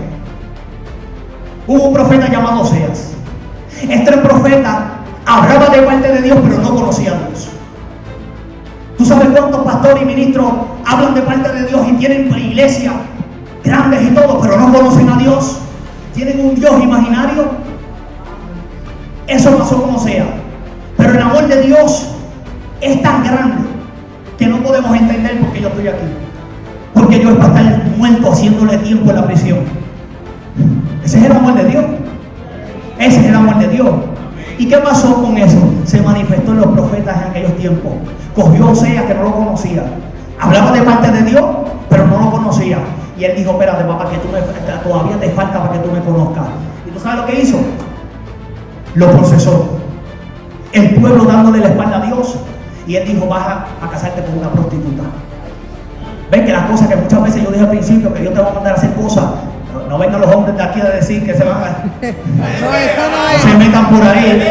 Hubo un profeta llamado Oseas. Este profeta hablaba de parte de Dios, pero no conocía a Dios. ¿Tú sabes cuántos pastores y ministros hablan de parte de Dios y tienen iglesias grandes y todo, pero no conocen a Dios? ¿Tienen un Dios imaginario? Eso pasó como sea. Pero el amor de Dios es tan grande que no podemos entender por qué yo estoy aquí. Porque yo es para estar muerto haciéndole tiempo en la prisión. Ese es el amor de Dios. Ese es el amor de Dios. ¿Y qué pasó con eso? Se manifestó en los profetas en aquellos tiempos. Cogió a Oseas, que no lo conocía. Hablaba de parte de Dios, pero no lo conocía. Y él dijo, espérate papá, que todavía te falta para que tú me conozcas. ¿Y tú sabes lo que hizo? Lo procesó. El pueblo dándole la espalda a Dios. Y él dijo, vas a casarte con una prostituta. Ven que las cosas que muchas veces yo dije al principio, que Dios te va a mandar a hacer cosas. No vengan los hombres de aquí a decir que se van a... No, eso no es. Se metan por ahí.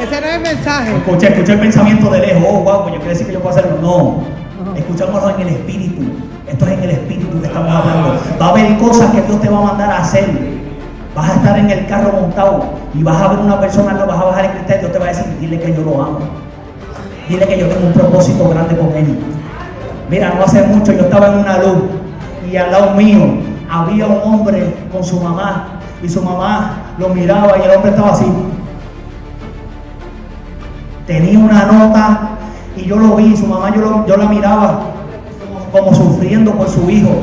Ese no es el mensaje. Escuché el pensamiento de lejos. Oh, wow, pues yo quiero decir que yo puedo hacerlo. No. Escuchámoslo en el espíritu. Esto es en el espíritu que estamos hablando. Va a haber cosas que Dios te va a mandar a hacer. Vas a estar en el carro montado y vas a ver una persona, vas a bajar el cristal y Dios te va a decir, dile que yo lo amo. Dile que yo tengo un propósito grande con él. Mira, no hace mucho yo estaba en una luz y al lado mío había un hombre con su mamá y su mamá lo miraba y el hombre estaba así. Tenía una nota y yo lo vi, su mamá yo la miraba como sufriendo por su hijo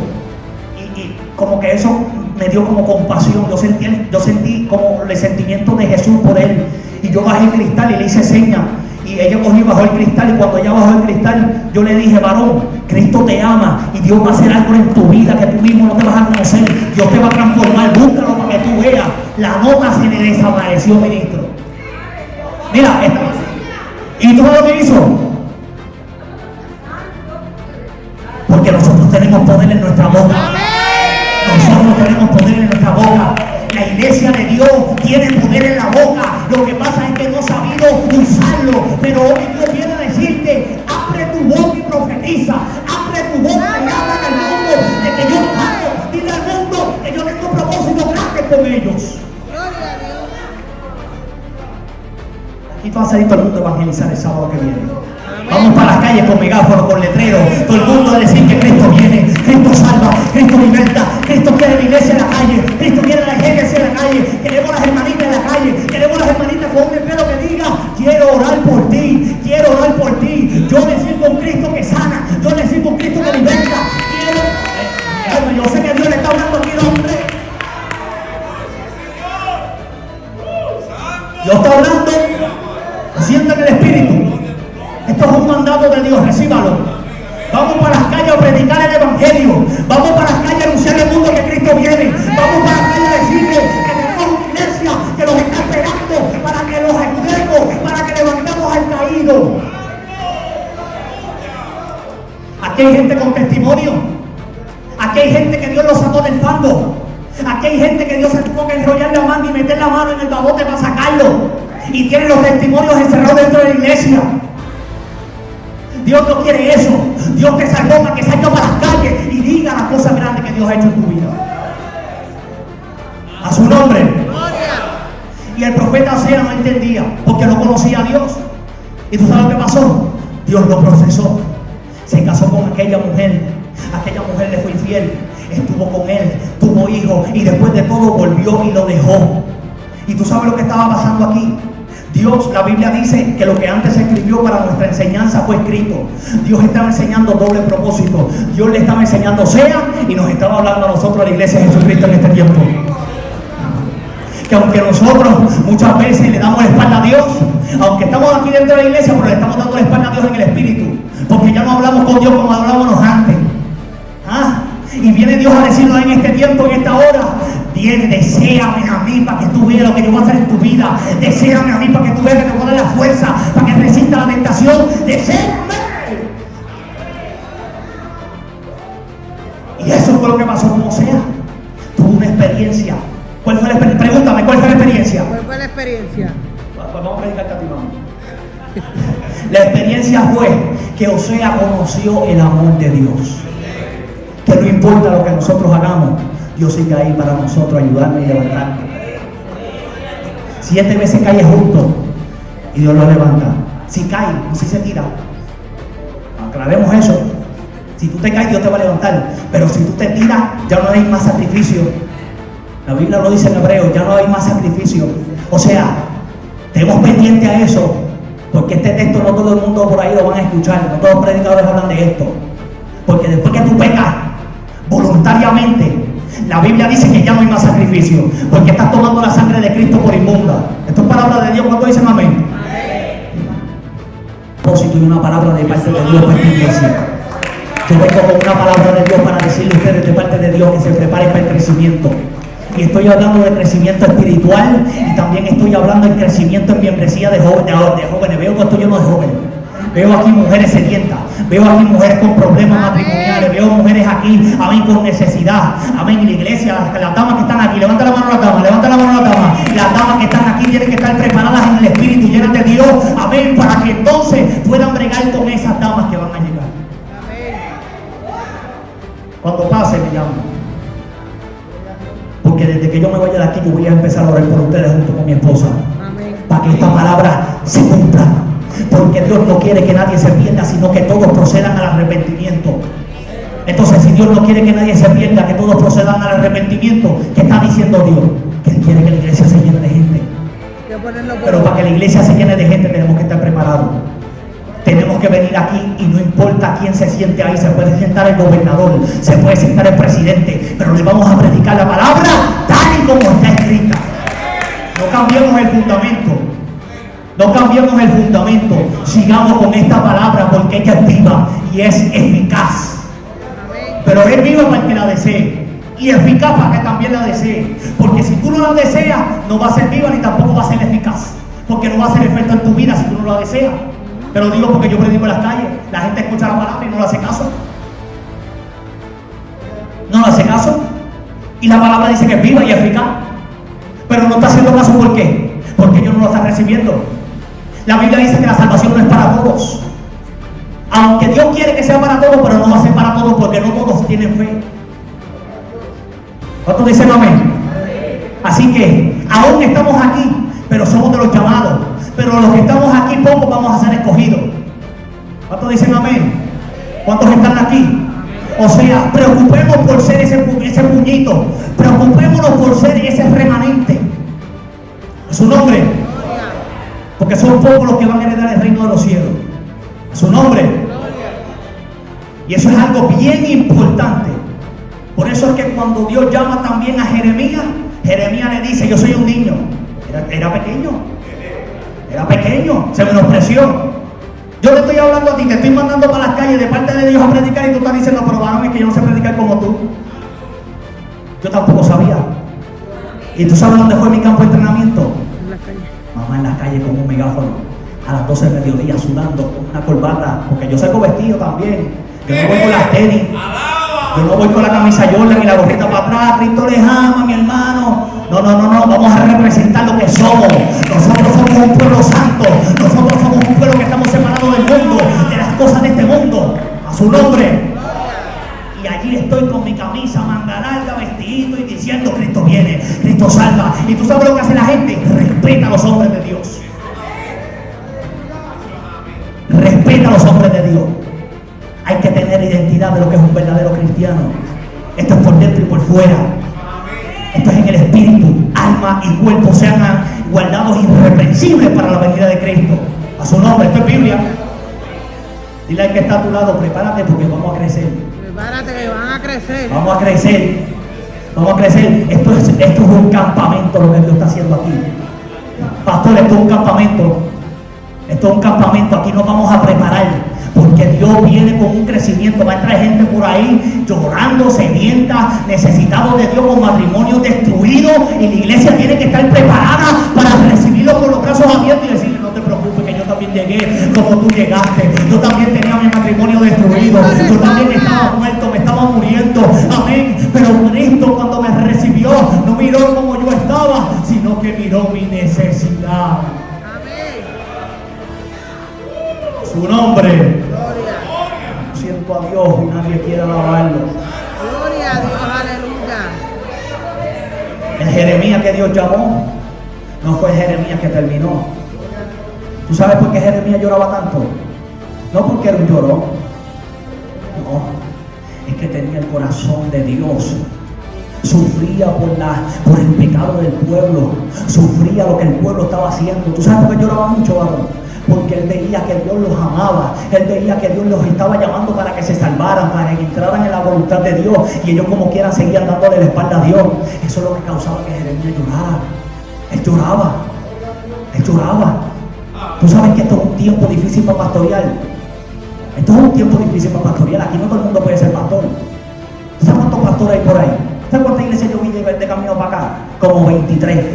y como que eso me dio como compasión. Yo sentí como el sentimiento de Jesús por él y yo bajé el cristal y le hice señas y ella cogió y bajó el cristal y cuando ella bajó el cristal yo le dije, varón, Cristo te ama y Dios va a hacer algo en tu vida que tú mismo no te vas a conocer. Dios te va a transformar, búscalo para que tú veas. La nota se le desapareció, ministro. Mira, ¿y tú sabes lo que hizo? Porque nosotros tenemos poder en nuestra boca. Nosotros tenemos poder en nuestra boca. La iglesia de Dios tiene poder en la boca. Lo que pasa es que no ha sabido usarlo. Pero hoy Dios viene a decirte, abre tu boca y profetiza. Abre tu boca y habla al mundo de que yo amo. Dile al mundo que yo tengo propósitos grandes con ellos. Aquí va a salir todo el mundo a evangelizar el sábado que viene. Vamos para las calles con megáfono, con letrero. Todo el mundo a decir que Cristo viene, Cristo salva, Cristo liberta, Cristo quiere la iglesia en la calle, Cristo quiere la iglesia en la calle, queremos las hermanitas en la calle, queremos las hermanitas con un letrero que diga, quiero orar por ti, quiero orar por ti. Yo le sirvo a un Cristo que sana, yo le sirvo a un Cristo que liberta. Yo sé que Dios le está hablando aquí, hombre. Dios está hablando, sientan el Espíritu. Esto es un mandato de Dios, recíbalo. Vamos para las calles a predicar el Evangelio. Vamos para las calles a anunciar al mundo que Cristo viene. Vamos para las calles a decirle que tenemos una iglesia que los está esperando para que los ayudemos, para que levantemos al caído. Aquí hay gente con testimonio. Aquí hay gente que Dios lo sacó del fango. Aquí hay gente que Dios se tuvo que enrollar la mano y meter la mano en el babote para sacarlo. Y tienen los testimonios encerrados dentro de la iglesia. Dios no quiere eso. Dios te salvó para que salga para las calles y diga las cosas grandes que Dios ha hecho en tu vida. A su nombre. Y el profeta Oseas no entendía porque no conocía a Dios. ¿Y tú sabes lo que pasó? Dios lo procesó. Se casó con aquella mujer. Aquella mujer le fue infiel. Estuvo con él, tuvo hijos y después de todo volvió y lo dejó. ¿Y tú sabes lo que estaba pasando aquí? Dios, la Biblia dice que lo que antes se escribió para nuestra enseñanza fue escrito. Dios estaba enseñando doble propósito. Dios le estaba enseñando Oseas y nos estaba hablando a nosotros, a la iglesia de Jesucristo en este tiempo. Que aunque nosotros muchas veces le damos la espalda a Dios, aunque estamos aquí dentro de la iglesia, pero le estamos dando la espalda a Dios en el Espíritu. Porque ya no hablamos con Dios como hablábamos antes. Y viene Dios a decirnos en este tiempo, en esta hora, viene, deséame a mí para que tú veas lo que yo voy a hacer en tu vida. Deséame a mí para que tú veas que te voy a dar la fuerza, para que resista la tentación. Deséame. Y eso fue lo que pasó con Oseas. Tuvo una experiencia. ¿Cuál fue la experiencia? Pregúntame, ¿cuál fue la experiencia? ¿Cuál fue la experiencia? Pues vamos a predicarte a ti, mamá. La experiencia fue que Oseas conoció el amor de Dios. Que no importa lo que nosotros hagamos, Dios sigue ahí para nosotros, ayudarnos y levantarnos. 7 veces cae juntos y Dios lo levanta. Si cae, no si se tira. Aclaremos eso. Si tú te caes, Dios te va a levantar. Pero si tú te tiras, ya no hay más sacrificio. La Biblia lo dice en Hebreo, ya no hay más sacrificio. O sea, tenemos pendiente a eso. Porque este texto no todo el mundo por ahí lo van a escuchar. No todos los predicadores hablan de esto. Porque después que tú pecas voluntariamente, la Biblia dice que ya no hay más sacrificio, porque estás tomando la sangre de Cristo por inmunda. Esto es palabra de Dios. ¿Cuánto dicen amén? Propósito y una palabra de parte de Dios para esta iglesia. Yo vengo con una palabra de Dios para decirle a ustedes de parte de Dios que se preparen para el crecimiento. Y estoy hablando de crecimiento espiritual y también estoy hablando de crecimiento en membresía de jóvenes. Veo que estoy lleno de jóvenes. Veo aquí mujeres sedientas, veo aquí mujeres con problemas matrimoniales, veo mujeres aquí, amén, con necesidad, amén, en la iglesia, las damas que están aquí, levanta la mano a la dama, levanta la mano a la dama, las damas que están aquí tienen que estar preparadas en el Espíritu, llenas de Dios, amén, para que entonces puedan bregar con esas damas que van a llegar. Cuando pase me llaman, porque desde que yo me vaya de aquí yo voy a empezar a orar por ustedes junto con mi esposa, Amén. para que esta palabra se cumpla, porque Dios no quiere que nadie se pierda, sino que todos procedan al arrepentimiento. Entonces, si Dios no quiere que nadie se pierda, que todos procedan al arrepentimiento, ¿qué está diciendo Dios? Que Él quiere que la iglesia se llene de gente. Pero para que la iglesia se llene de gente tenemos que estar preparados. Tenemos que venir aquí y no importa quién se siente ahí, se puede sentar el gobernador, se puede sentar el presidente, pero le vamos a predicar la palabra tal y como está escrita. No cambiemos el fundamento. No cambiemos el fundamento. Sigamos con esta palabra porque ella es viva y es eficaz. Pero es viva para el que la desee y eficaz para que también la desee. Porque si tú no la deseas, no va a ser viva ni tampoco va a ser eficaz. Porque no va a hacer efecto en tu vida si tú no la deseas. Te lo digo porque yo predico en las calles. La gente escucha la palabra y no le hace caso. No le hace caso. Y la palabra dice que es viva y eficaz. Pero no está haciendo caso. ¿Por qué? Porque ellos no lo están recibiendo. La Biblia dice que la salvación no es para todos. Aunque Dios quiere que sea para todos, pero no va a ser para todos porque no todos tienen fe. ¿Cuántos dicen amén? Así que aún estamos aquí, pero somos de los llamados. Pero los que estamos aquí, pocos vamos a ser escogidos. ¿Cuántos dicen amén? ¿Cuántos están aquí? O sea, preocupemos por ser ese puñito. Preocupémonos por ser ese remanente. A su nombre. Porque son pocos los que van a heredar el reino de los cielos. A su nombre. Y eso es algo bien importante. Por eso es que cuando Dios llama también a Jeremías, Jeremías le dice: yo soy un niño. Era pequeño. Era pequeño, se menospreció. Yo le estoy hablando a ti, te estoy mandando para las calles de parte de Dios a predicar y tú estás diciendo: pero varón, es que yo no sé predicar como tú. Yo tampoco sabía. ¿Y tú sabes dónde fue mi campo de entrenamiento? En la calle. Mamá, en la calle con un megáfono, a las 12 del mediodía, sudando con una corbata, porque yo saco vestido también. Yo no voy con las tenis, yo no voy con la camisa Jordan y la gorrita para atrás. Cristo les ama, mi hermano. No, vamos a representar lo que somos. Nosotros somos un pueblo santo. Nosotros somos un pueblo que estamos separados del mundo, de las cosas de este mundo. A su nombre. Y allí estoy con mi camisa manga larga, vestidito y diciendo: Cristo viene, Cristo salva. Y tú sabes lo que hace la gente: respeta a los hombres de Dios. Respeta a los hombres de Dios. Hay que tener identidad de lo que es un verdadero cristiano. Esto es por dentro y por fuera. Esto es en el espíritu, alma y cuerpo sean guardados irreprensibles para la venida de Cristo. A su nombre. Esto es Biblia. Dile al que está a tu lado: prepárate porque vamos a crecer. Prepárate que van a crecer. Vamos a crecer. Vamos a crecer. Esto es un campamento lo que Dios está haciendo aquí. Pastor, esto es un campamento. Esto es un campamento. Aquí nos vamos a preparar. Porque Dios viene con un crecimiento. Va a traer gente por ahí llorando, sedienta, necesitados de Dios, con matrimonios destruidos. Y la iglesia tiene que estar preparada para recibirlo con los brazos abiertos y decirle: no te preocupes, que yo también llegué como tú llegaste. Yo también tenía mi matrimonio destruido. Yo también estaba muerto, me estaba muriendo. Amén. Pero Cristo, cuando me recibió, no miró como yo estaba, sino que miró mi necesidad. Su nombre. Gloria. Siento a Dios y nadie quiere alabarlo. Gloria a Dios, aleluya. El Jeremías que Dios llamó no fue el Jeremías que terminó. ¿Tú sabes por qué Jeremías lloraba tanto? No porque era un llorón. No, es que tenía el corazón de Dios. Sufría por el pecado del pueblo. Sufría lo que el pueblo estaba haciendo. ¿Tú sabes por qué lloraba mucho, varón? Porque él veía que Dios los amaba. Él veía que Dios los estaba llamando para que se salvaran, para que entraran en la voluntad de Dios. Y ellos como quieran seguían dándole la espalda a Dios. Eso es lo que causaba que Jeremías llorara. Él lloraba. Él lloraba. Tú sabes que esto es un tiempo difícil para pastorear. Esto es un tiempo difícil para pastorear. Aquí no todo el mundo puede ser pastor. ¿Tú sabes cuántos pastores hay por ahí? ¿Sabes cuántas iglesias yo vi llegar de camino para acá? Como 23.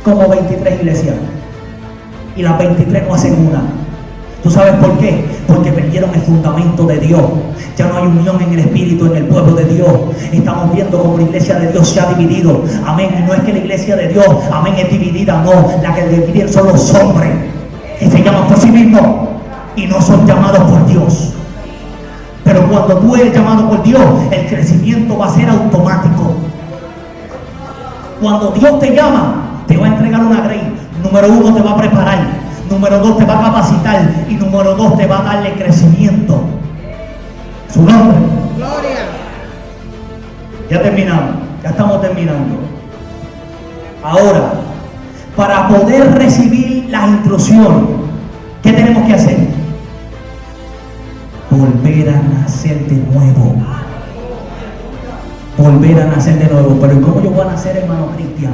Como 23 iglesias. Y las 23 no hacen una. ¿Tú sabes por qué? Porque perdieron el fundamento de Dios. Ya no hay unión en el espíritu, en el pueblo de Dios. Estamos viendo como la iglesia de Dios se ha dividido. Amén. Y no es que la iglesia de Dios, amén, es dividida. No, la que dividen son los hombres que se llaman por sí mismos y no son llamados por Dios. Pero cuando tú eres llamado por Dios, el crecimiento va a ser automático. Cuando Dios te llama, te va a entregar una grey. Número 1, te va a preparar. Número 2, te va a capacitar. Y número 2, te va a darle crecimiento. Su nombre. Gloria. Ya terminamos. Ya estamos terminando. Ahora, para poder recibir las instrucciones, ¿qué tenemos que hacer? Volver a nacer de nuevo. Volver a nacer de nuevo. Pero ¿y cómo yo voy a nacer, hermano Cristian?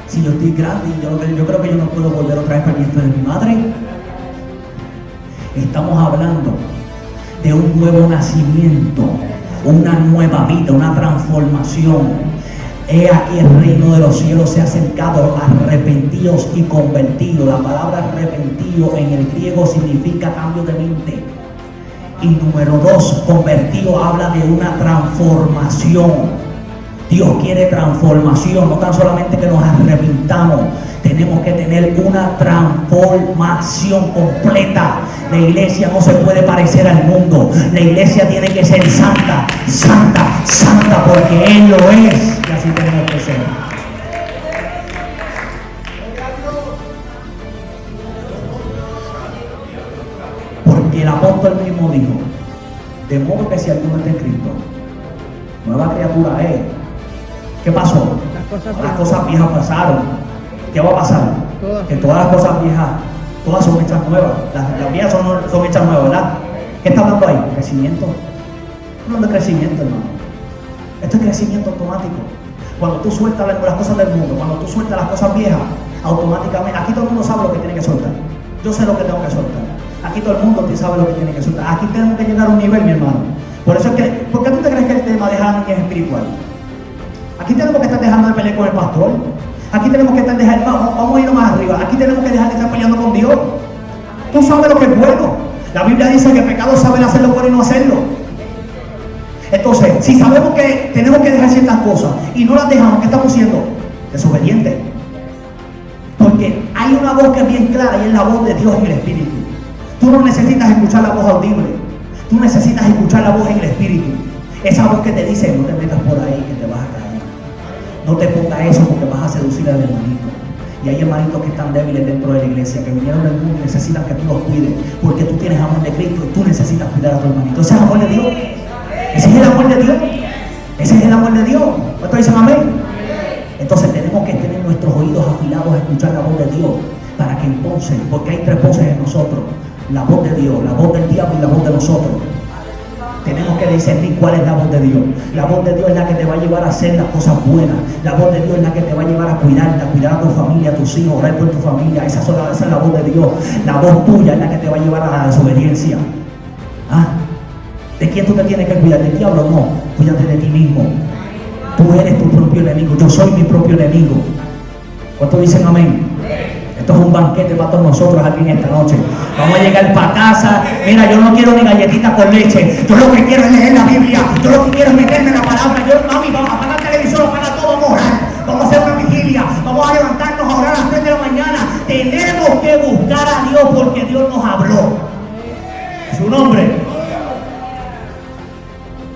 Si yo estoy grande y yo creo que yo no puedo volver otra vez para el vientre de mi madre. Estamos hablando de un nuevo nacimiento, una nueva vida, una transformación. He aquí el reino de los cielos se ha acercado, arrepentidos y convertidos. La palabra arrepentido en el griego significa cambio de mente. Y número 2, convertido habla de una transformación. Dios quiere transformación, no tan solamente que nos arrepintamos, tenemos que tener una transformación completa. La iglesia no se puede parecer al mundo, la iglesia tiene que ser santa, santa, santa, porque Él lo es, y así tenemos que ser. Porque el apóstol mismo dijo, de modo que si alguno está en Cristo, nueva criatura es. ¿Qué pasó? Las cosas viejas pasaron. ¿Qué va a pasar? Que todas las cosas viejas, todas son hechas nuevas. Las viejas son hechas nuevas, ¿verdad? ¿Qué está hablando ahí? Crecimiento. No es crecimiento, hermano. Esto es crecimiento automático. Cuando tú sueltas las cosas del mundo, cuando tú sueltas las cosas viejas, automáticamente, aquí todo el mundo sabe lo que tiene que soltar. Yo sé lo que tengo que soltar. Aquí todo el mundo sabe lo que tiene que soltar. Aquí tenemos que llegar a un nivel, mi hermano. Por eso es que, ¿por qué tú te crees que el tema de dejar es espiritual? Aquí tenemos que estar dejando de pelear con el pastor. Aquí tenemos que estar dejando, vamos a ir más arriba. Aquí tenemos que dejar de estar peleando con Dios. Tú sabes lo que es bueno. La Biblia dice que el pecado sabe hacer lo bueno y no hacerlo. Entonces, si sabemos que tenemos que dejar ciertas cosas y no las dejamos, ¿qué estamos siendo? Desobedientes. Porque hay una voz que es bien clara y es la voz de Dios en el Espíritu. Tú no necesitas escuchar la voz audible. Tú necesitas escuchar la voz en el Espíritu. Esa voz que te dice, no te metas por ahí que te vas a caer. No te pongas eso porque vas a seducir al hermanito. Y hay hermanitos que están débiles dentro de la iglesia, que vinieron del mundo y necesitan que tú los cuides, porque tú tienes amor de Cristo y tú necesitas cuidar a tu hermanito. Ese es el amor de Dios. Ese es el amor de Dios. Ese es el amor de Dios. ¿Cuántos dicen amén? Entonces tenemos que tener nuestros oídos afilados a escuchar la voz de Dios, para que entonces, porque hay 3 voces en nosotros: la voz de Dios, la voz del diablo y la voz de nosotros. Tenemos que discernir cuál es la voz de Dios. La voz de Dios es la que te va a llevar a hacer las cosas buenas. La voz de Dios es la que te va a llevar a cuidar a tu familia, a tus hijos, orar por tu familia. Esa es la voz de Dios. La voz tuya es la que te va a llevar a la desobediencia. ¿Ah? ¿De quién tú te tienes que cuidar? ¿Del diablo? No. Cuídate de ti mismo. Tú eres tu propio enemigo. Yo soy mi propio enemigo. ¿Cuántos dicen amén? Esto es un banquete para todos nosotros aquí en esta noche. Vamos a llegar para casa. Mira, yo no quiero ni galletitas con leche. Yo lo que quiero es leer la Biblia. Yo lo que quiero es meterme en la palabra. Mami, vamos a apagar el televisor, apagar todo, vamos a orar. Vamos a hacer una vigilia. Vamos a levantarnos a orar a las 3 de la mañana. Tenemos que buscar a Dios porque Dios nos habló. Su nombre.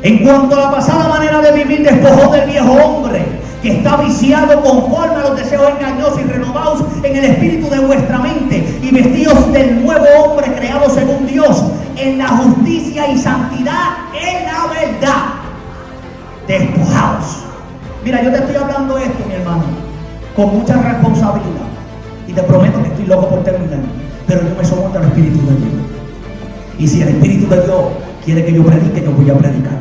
En cuanto a la pasada manera de vivir, despojó del viejo hombre, que está viciado conforme a los deseos engañosos, y renovados en el espíritu de vuestra mente, y vestidos del nuevo hombre creado según Dios, en la justicia y santidad, en la verdad. Despojados. Mira, yo te estoy hablando esto, mi hermano, con mucha responsabilidad, y te prometo que estoy loco por terminar, pero yo me someto al Espíritu de Dios. Y si el Espíritu de Dios quiere que yo predique, yo voy a predicar.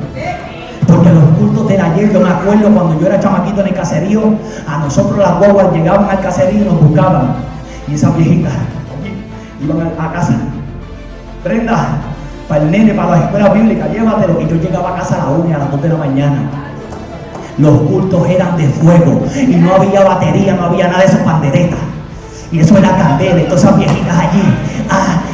Porque los cultos del ayer, yo me acuerdo cuando yo era chamaquito en el caserío, a nosotros las guaguas llegaban al caserío y nos buscaban. Y esas viejitas iban a casa. Brenda, para el nene, para la escuela bíblica, llévatelo. Y yo llegaba a casa a la 1 y a las 2 de la mañana. Los cultos eran de fuego y no había batería, no había nada de esas panderetas. Y eso era candela, y todas esas viejitas allí,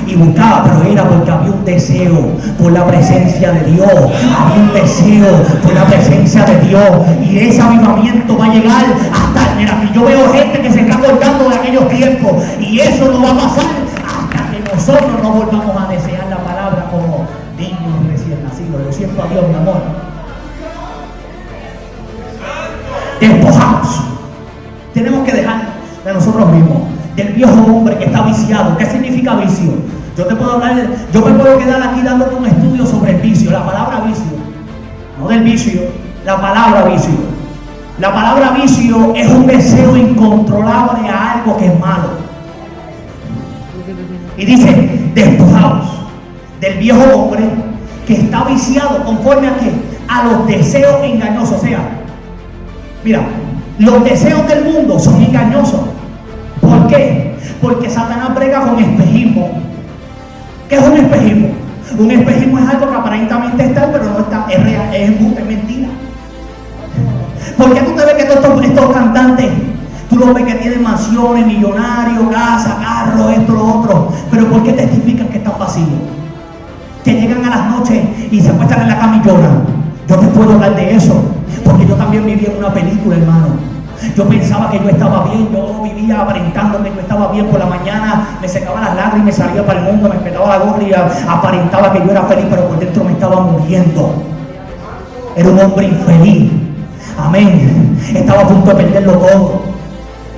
y buscaba, pero era porque había un deseo por la presencia de Dios, había un deseo por la presencia de Dios, y ese avivamiento va a llegar hasta, mira, que yo veo gente que se está acordando de aquellos tiempos, y eso no va a pasar hasta que nosotros no volvamos a desear la palabra como niños recién nacidos. Yo siento a Dios, mi amor. Despojados. mismo, del viejo hombre que está viciado. ¿Qué significa vicio? Yo me puedo quedar aquí dándote un estudio sobre el vicio, la palabra vicio, no del vicio, la palabra vicio. La palabra vicio es un deseo incontrolable a algo que es malo. Y dice, despojaos del viejo hombre que está viciado conforme a qué? A los deseos engañosos. O sea, mira, los deseos del mundo son engañosos. ¿Por qué? Porque Satanás brega con espejismo. ¿Qué es un espejismo? Un espejismo es algo que aparentemente está, pero no está, es real, es mentira. ¿Por qué tú te ves que todos estos cantantes, tú los ves que tienen mansiones, millonarios, casa, carro, esto, lo otro? Pero ¿por qué testifican que están vacíos? Que llegan a las noches y se acuestan en la cama y lloran. Yo te puedo hablar de eso, porque yo también viví en una película, hermano. Yo pensaba que yo estaba bien, yo vivía aparentando que yo estaba bien. Por la mañana me secaba las lágrimas y me salía para el mundo, me petaba la gorra y aparentaba que yo era feliz, pero por dentro me estaba muriendo. Era un hombre infeliz. Amén. Estaba a punto de perderlo todo.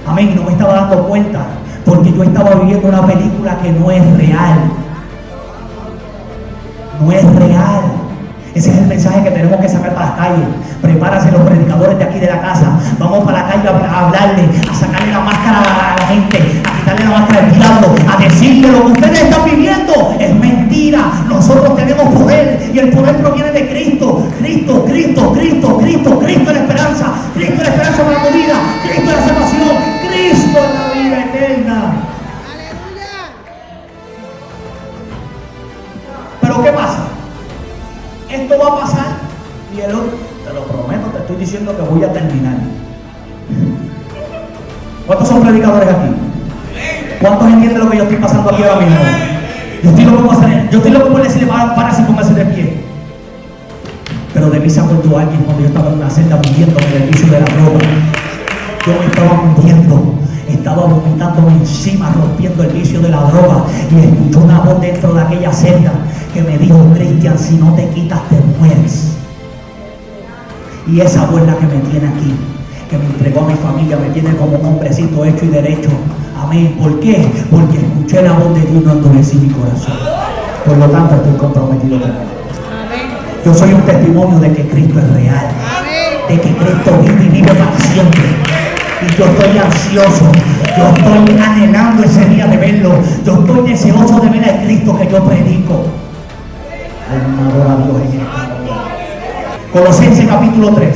Amén. Y no me estaba dando cuenta, porque yo estaba viviendo una película que no es real. No es real. Ese es el mensaje que tenemos que sacar para las calles. Prepárense los predicadores de aquí de la casa. Vamos para la calle a hablarle, a sacarle la máscara a la gente, a quitarle la máscara al diablo, a decirle lo que ustedes están viviendo es mentira. Nosotros tenemos poder y el poder proviene de Cristo. Cristo, Cristo, Cristo, Cristo, Cristo es la esperanza. Cristo es la esperanza para tu vida. Cristo es la salvación. Cristo es la vida eterna. Pero ¿qué pasa? Esto va a pasar y te lo prometo, te estoy diciendo que voy a terminar. ¿Cuántos son predicadores aquí? ¿Cuántos entienden lo que yo estoy pasando aquí ahora mismo? Yo estoy loco por decirle para y póngase de pie. Pero de mí se acordó alguien cuando yo estaba en una celda muriendo en el vicio de la droga. Yo me estaba muriendo, estaba vomitándome encima, rompiendo el vicio de la droga, y escuchó una voz dentro de aquella celda que me dijo: Cristian, si no te quitas te mueres. Y esa voz es la que me tiene aquí, que me entregó a mi familia, me tiene como un hombrecito hecho y derecho. Amén. ¿Por qué? Porque escuché la voz de Dios y no endurecí mi corazón. Por lo tanto estoy comprometido con él. Yo soy un testimonio de que Cristo es real, de que Cristo vive y vive para siempre. Y yo estoy ansioso, yo estoy anhelando ese día de verlo. Yo estoy deseoso de ver a Cristo que yo predico. Adora a Dios en esta hora. Colosenses capítulo 3.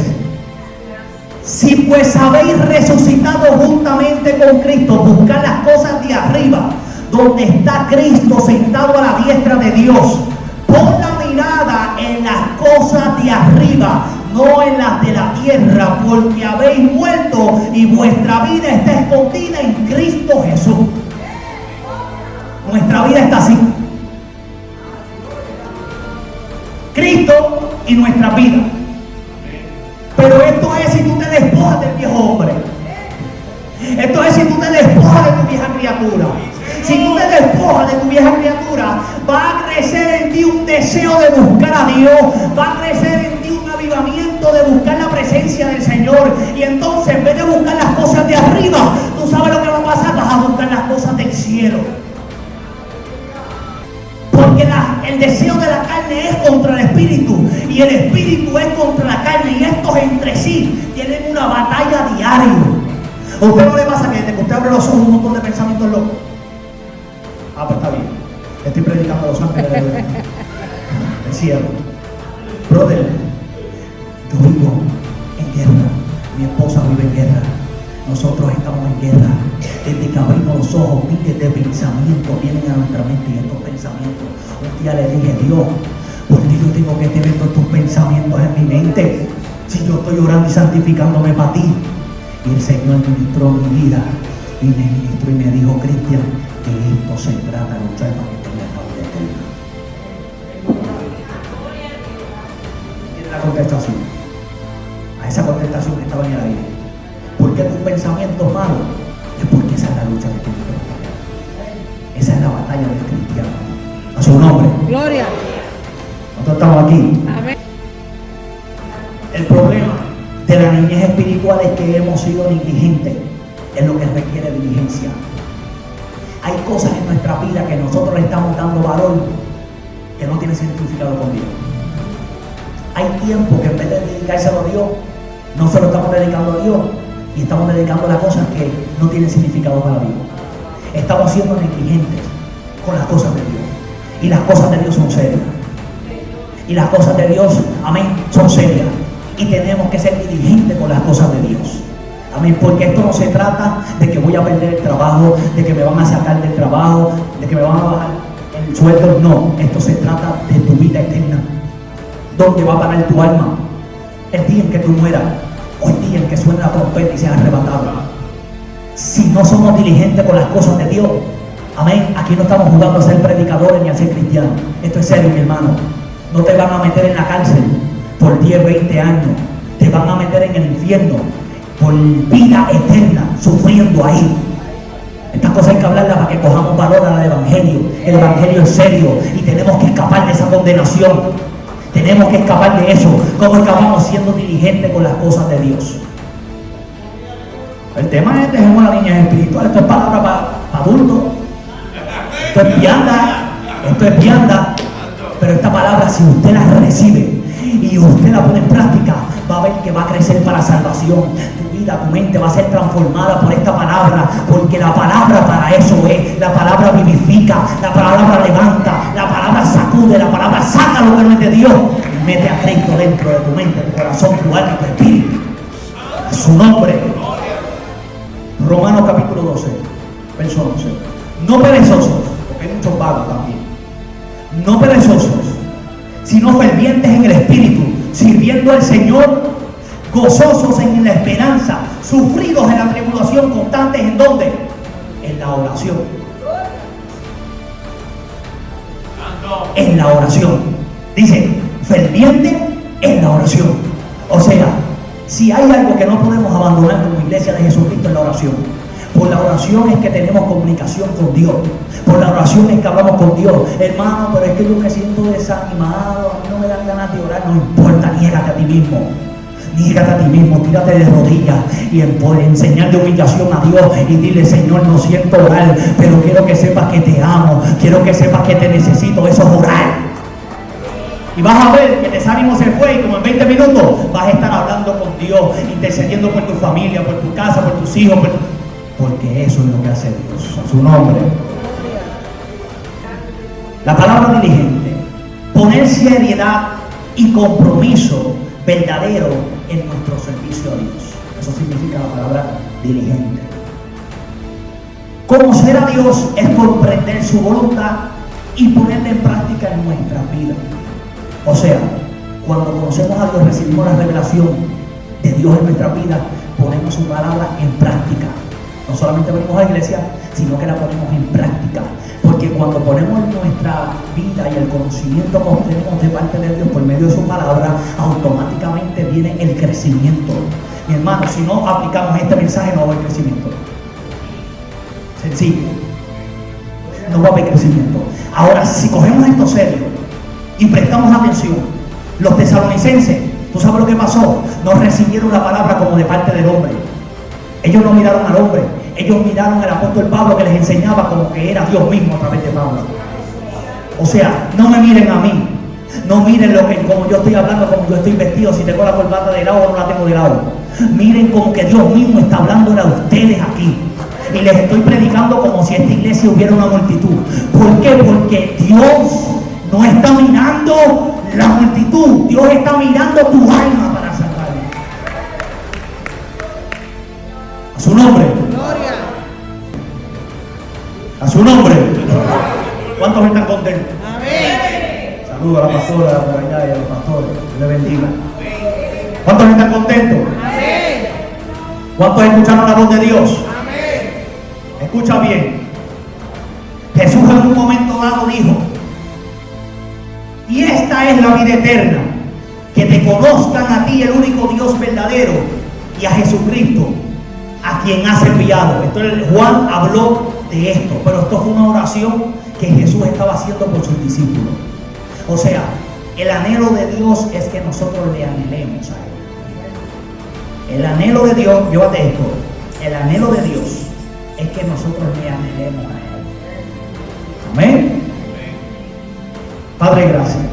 Si pues habéis resucitado juntamente con Cristo, buscad las cosas de arriba, donde está Cristo sentado a la diestra de Dios. Pon la mirada en las cosas de arriba, no en las de la tierra, porque habéis muerto y vuestra vida está escondida en Cristo Jesús. Nuestra vida está así. Cristo y nuestra vida. Pero esto es si tú te despojas del viejo hombre. Esto es si tú te despojas de tu vieja criatura. Si tú te despojas de tu vieja criatura, va a crecer en ti un deseo de buscar a Dios, va a crecer en ti un avivamiento de buscar la presencia del Señor. Y entonces, en vez de buscar las cosas de arriba, tú sabes lo que va a pasar, vas a buscar las cosas del cielo. Porque el deseo de la carne es contra el espíritu, y el espíritu es contra la carne, y estos entre sí tienen una batalla diaria. ¿A usted no le pasa que desde que usted abre los ojos un montón de pensamientos locos? Ah, pues está bien. Estoy predicando a los ángeles del cielo. Brother, yo vivo en guerra. Mi esposa vive en guerra. Nosotros estamos en guerra. Desde que abrimos los ojos, miles de pensamientos vienen a nuestra mente, y estos pensamientos, un día le dije: Dios, ¿por qué yo tengo que tener todos estos pensamientos en mi mente si yo estoy orando y santificándome para ti? Y el Señor ministró mi vida y me ministró y me dijo: Cristian, de esto se trata, luchar para que tengas la vida eterna. Tiene la contestación a esa contestación que estaba en el aire. ¿Por qué tus pensamientos malos? Es porque esa es la lucha que tienes que pelear. Esa es la batalla del cristiano. A su nombre. Gloria. Nosotros estamos aquí. Amén. El problema de la niñez espiritual es que hemos sido negligentes. es lo que requiere diligencia. Hay cosas en nuestra vida que nosotros le estamos dando valor que no tiene significado con Dios. Hay tiempo que en vez de dedicárselo a Dios, no se lo estamos dedicando a Dios y estamos dedicando a las cosas que no tienen significado para Dios. Estamos siendo negligentes con las cosas de Dios. Y las cosas de Dios son serias. Y las cosas de Dios, amén, son serias. Y tenemos que ser diligentes con las cosas de Dios. Amén, porque esto no se trata de que voy a perder el trabajo, de que me van a sacar del trabajo, de que me van a bajar el sueldo. No, esto se trata de tu vida eterna. ¿Dónde va a parar tu alma? El día en que tú mueras, o el día en que suene la trompeta y seas arrebatado. Si no somos diligentes con las cosas de Dios, amén, aquí no estamos jugando a ser predicadores ni a ser cristianos. Esto es serio, mi hermano. No te van a meter en la cárcel por 10, 20 años. Te van a meter en el infierno por vida eterna, sufriendo ahí. Estas cosas hay que hablarlas para que cojamos valor al Evangelio. El Evangelio es serio y tenemos que escapar de esa condenación. Tenemos que escapar de eso. ¿Cómo escapamos? Siendo diligentes con las cosas de Dios. El tema es dejemos la niña espiritual. Esto es palabra para adultos. Esto es vianda. Esto es vianda. Pero esta palabra, si usted la recibe y usted la pone en práctica, va a ver que va a crecer para salvación. Tu vida, tu mente va a ser transformada por esta palabra, porque la palabra para eso es. La palabra vivifica, la palabra levanta, la palabra sacude, la palabra saca lo que no es de Dios y mete a Cristo dentro de tu mente, tu corazón, tu alma, tu espíritu. A su nombre. Romanos capítulo 12, verso 11. No perezosos, porque hay muchos vagos también. No perezosos, sino fervientes en el espíritu, sirviendo al Señor, gozosos en la esperanza, sufridos en la tribulación, constantes en ¿dónde? En la oración. En la oración. Dice, ferviente en la oración. O sea, si hay algo que no podemos abandonar como iglesia de Jesucristo, es la oración. Por la oración es que tenemos comunicación con Dios. Por la oración es que hablamos con Dios. Hermano, pero es que yo me siento desanimado, a mí no me dan ganas de orar. No importa, niégate a ti mismo. Niégate a ti mismo, tírate de rodillas y enseñar de humillación a Dios y dile, Señor, no siento orar, pero quiero que sepas que te amo, quiero que sepas que te necesito. Eso es orar. Y vas a ver que el desánimo se fue y como en 20 minutos vas a estar hablando con Dios, intercediendo por tu familia, por tu casa, por tus hijos, porque eso es lo que hace Dios. A su nombre. La palabra diligente, poner seriedad y compromiso verdadero en nuestro servicio a Dios. Eso significa la palabra diligente. Conocer a Dios es comprender su voluntad y ponerla en práctica en nuestra vida. O sea, cuando conocemos a Dios, recibimos la revelación de Dios en nuestra vida, ponemos su palabra en práctica. No solamente venimos a la iglesia, sino que la ponemos en práctica. Porque cuando ponemos nuestra vida y el conocimiento que obtenemos de parte de Dios por medio de su palabra, automáticamente viene el crecimiento. Mi hermano, si no aplicamos este mensaje, no va a haber crecimiento. Sencillo. No va a haber crecimiento. Ahora, si cogemos esto serio y prestamos atención, los tesalonicenses, ¿tú sabes lo que pasó? No recibieron la palabra como de parte del hombre. Ellos no miraron al hombre, ellos miraron al apóstol Pablo, que les enseñaba como que era Dios mismo a través de Pablo. O sea, no me miren a mí, no miren como yo estoy hablando, como yo estoy vestido, si tengo la corbata de lado o no la tengo de lado. Miren como que Dios mismo está hablando a ustedes aquí. Y les estoy predicando como si en esta iglesia hubiera una multitud. ¿Por qué? Porque Dios no está mirando la multitud, Dios está mirando tu alma para salvarla. A su nombre. Gloria. A su nombre. ¿Cuántos están contentos? Amén. Saludos a la pastora por allá y a los pastores. Dios les bendiga. ¿Cuántos están contentos? Amén. ¿Cuántos escucharon la voz de Dios? Amén. Escucha bien. Jesús en un momento dado dijo: y esta es la vida eterna, que te conozcan a ti, el único Dios verdadero, y a Jesucristo, a quien has enviado. Entonces Juan habló de esto, pero esto fue una oración que Jesús estaba haciendo por sus discípulos. O sea, el anhelo de Dios es que nosotros le anhelemos a Él. El anhelo de Dios, llévate esto, El anhelo de Dios es que nosotros le anhelemos a Él. Amén. Padre, gracias.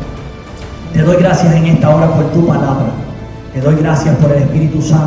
Te doy gracias en esta hora por tu palabra. Te doy gracias por el Espíritu Santo.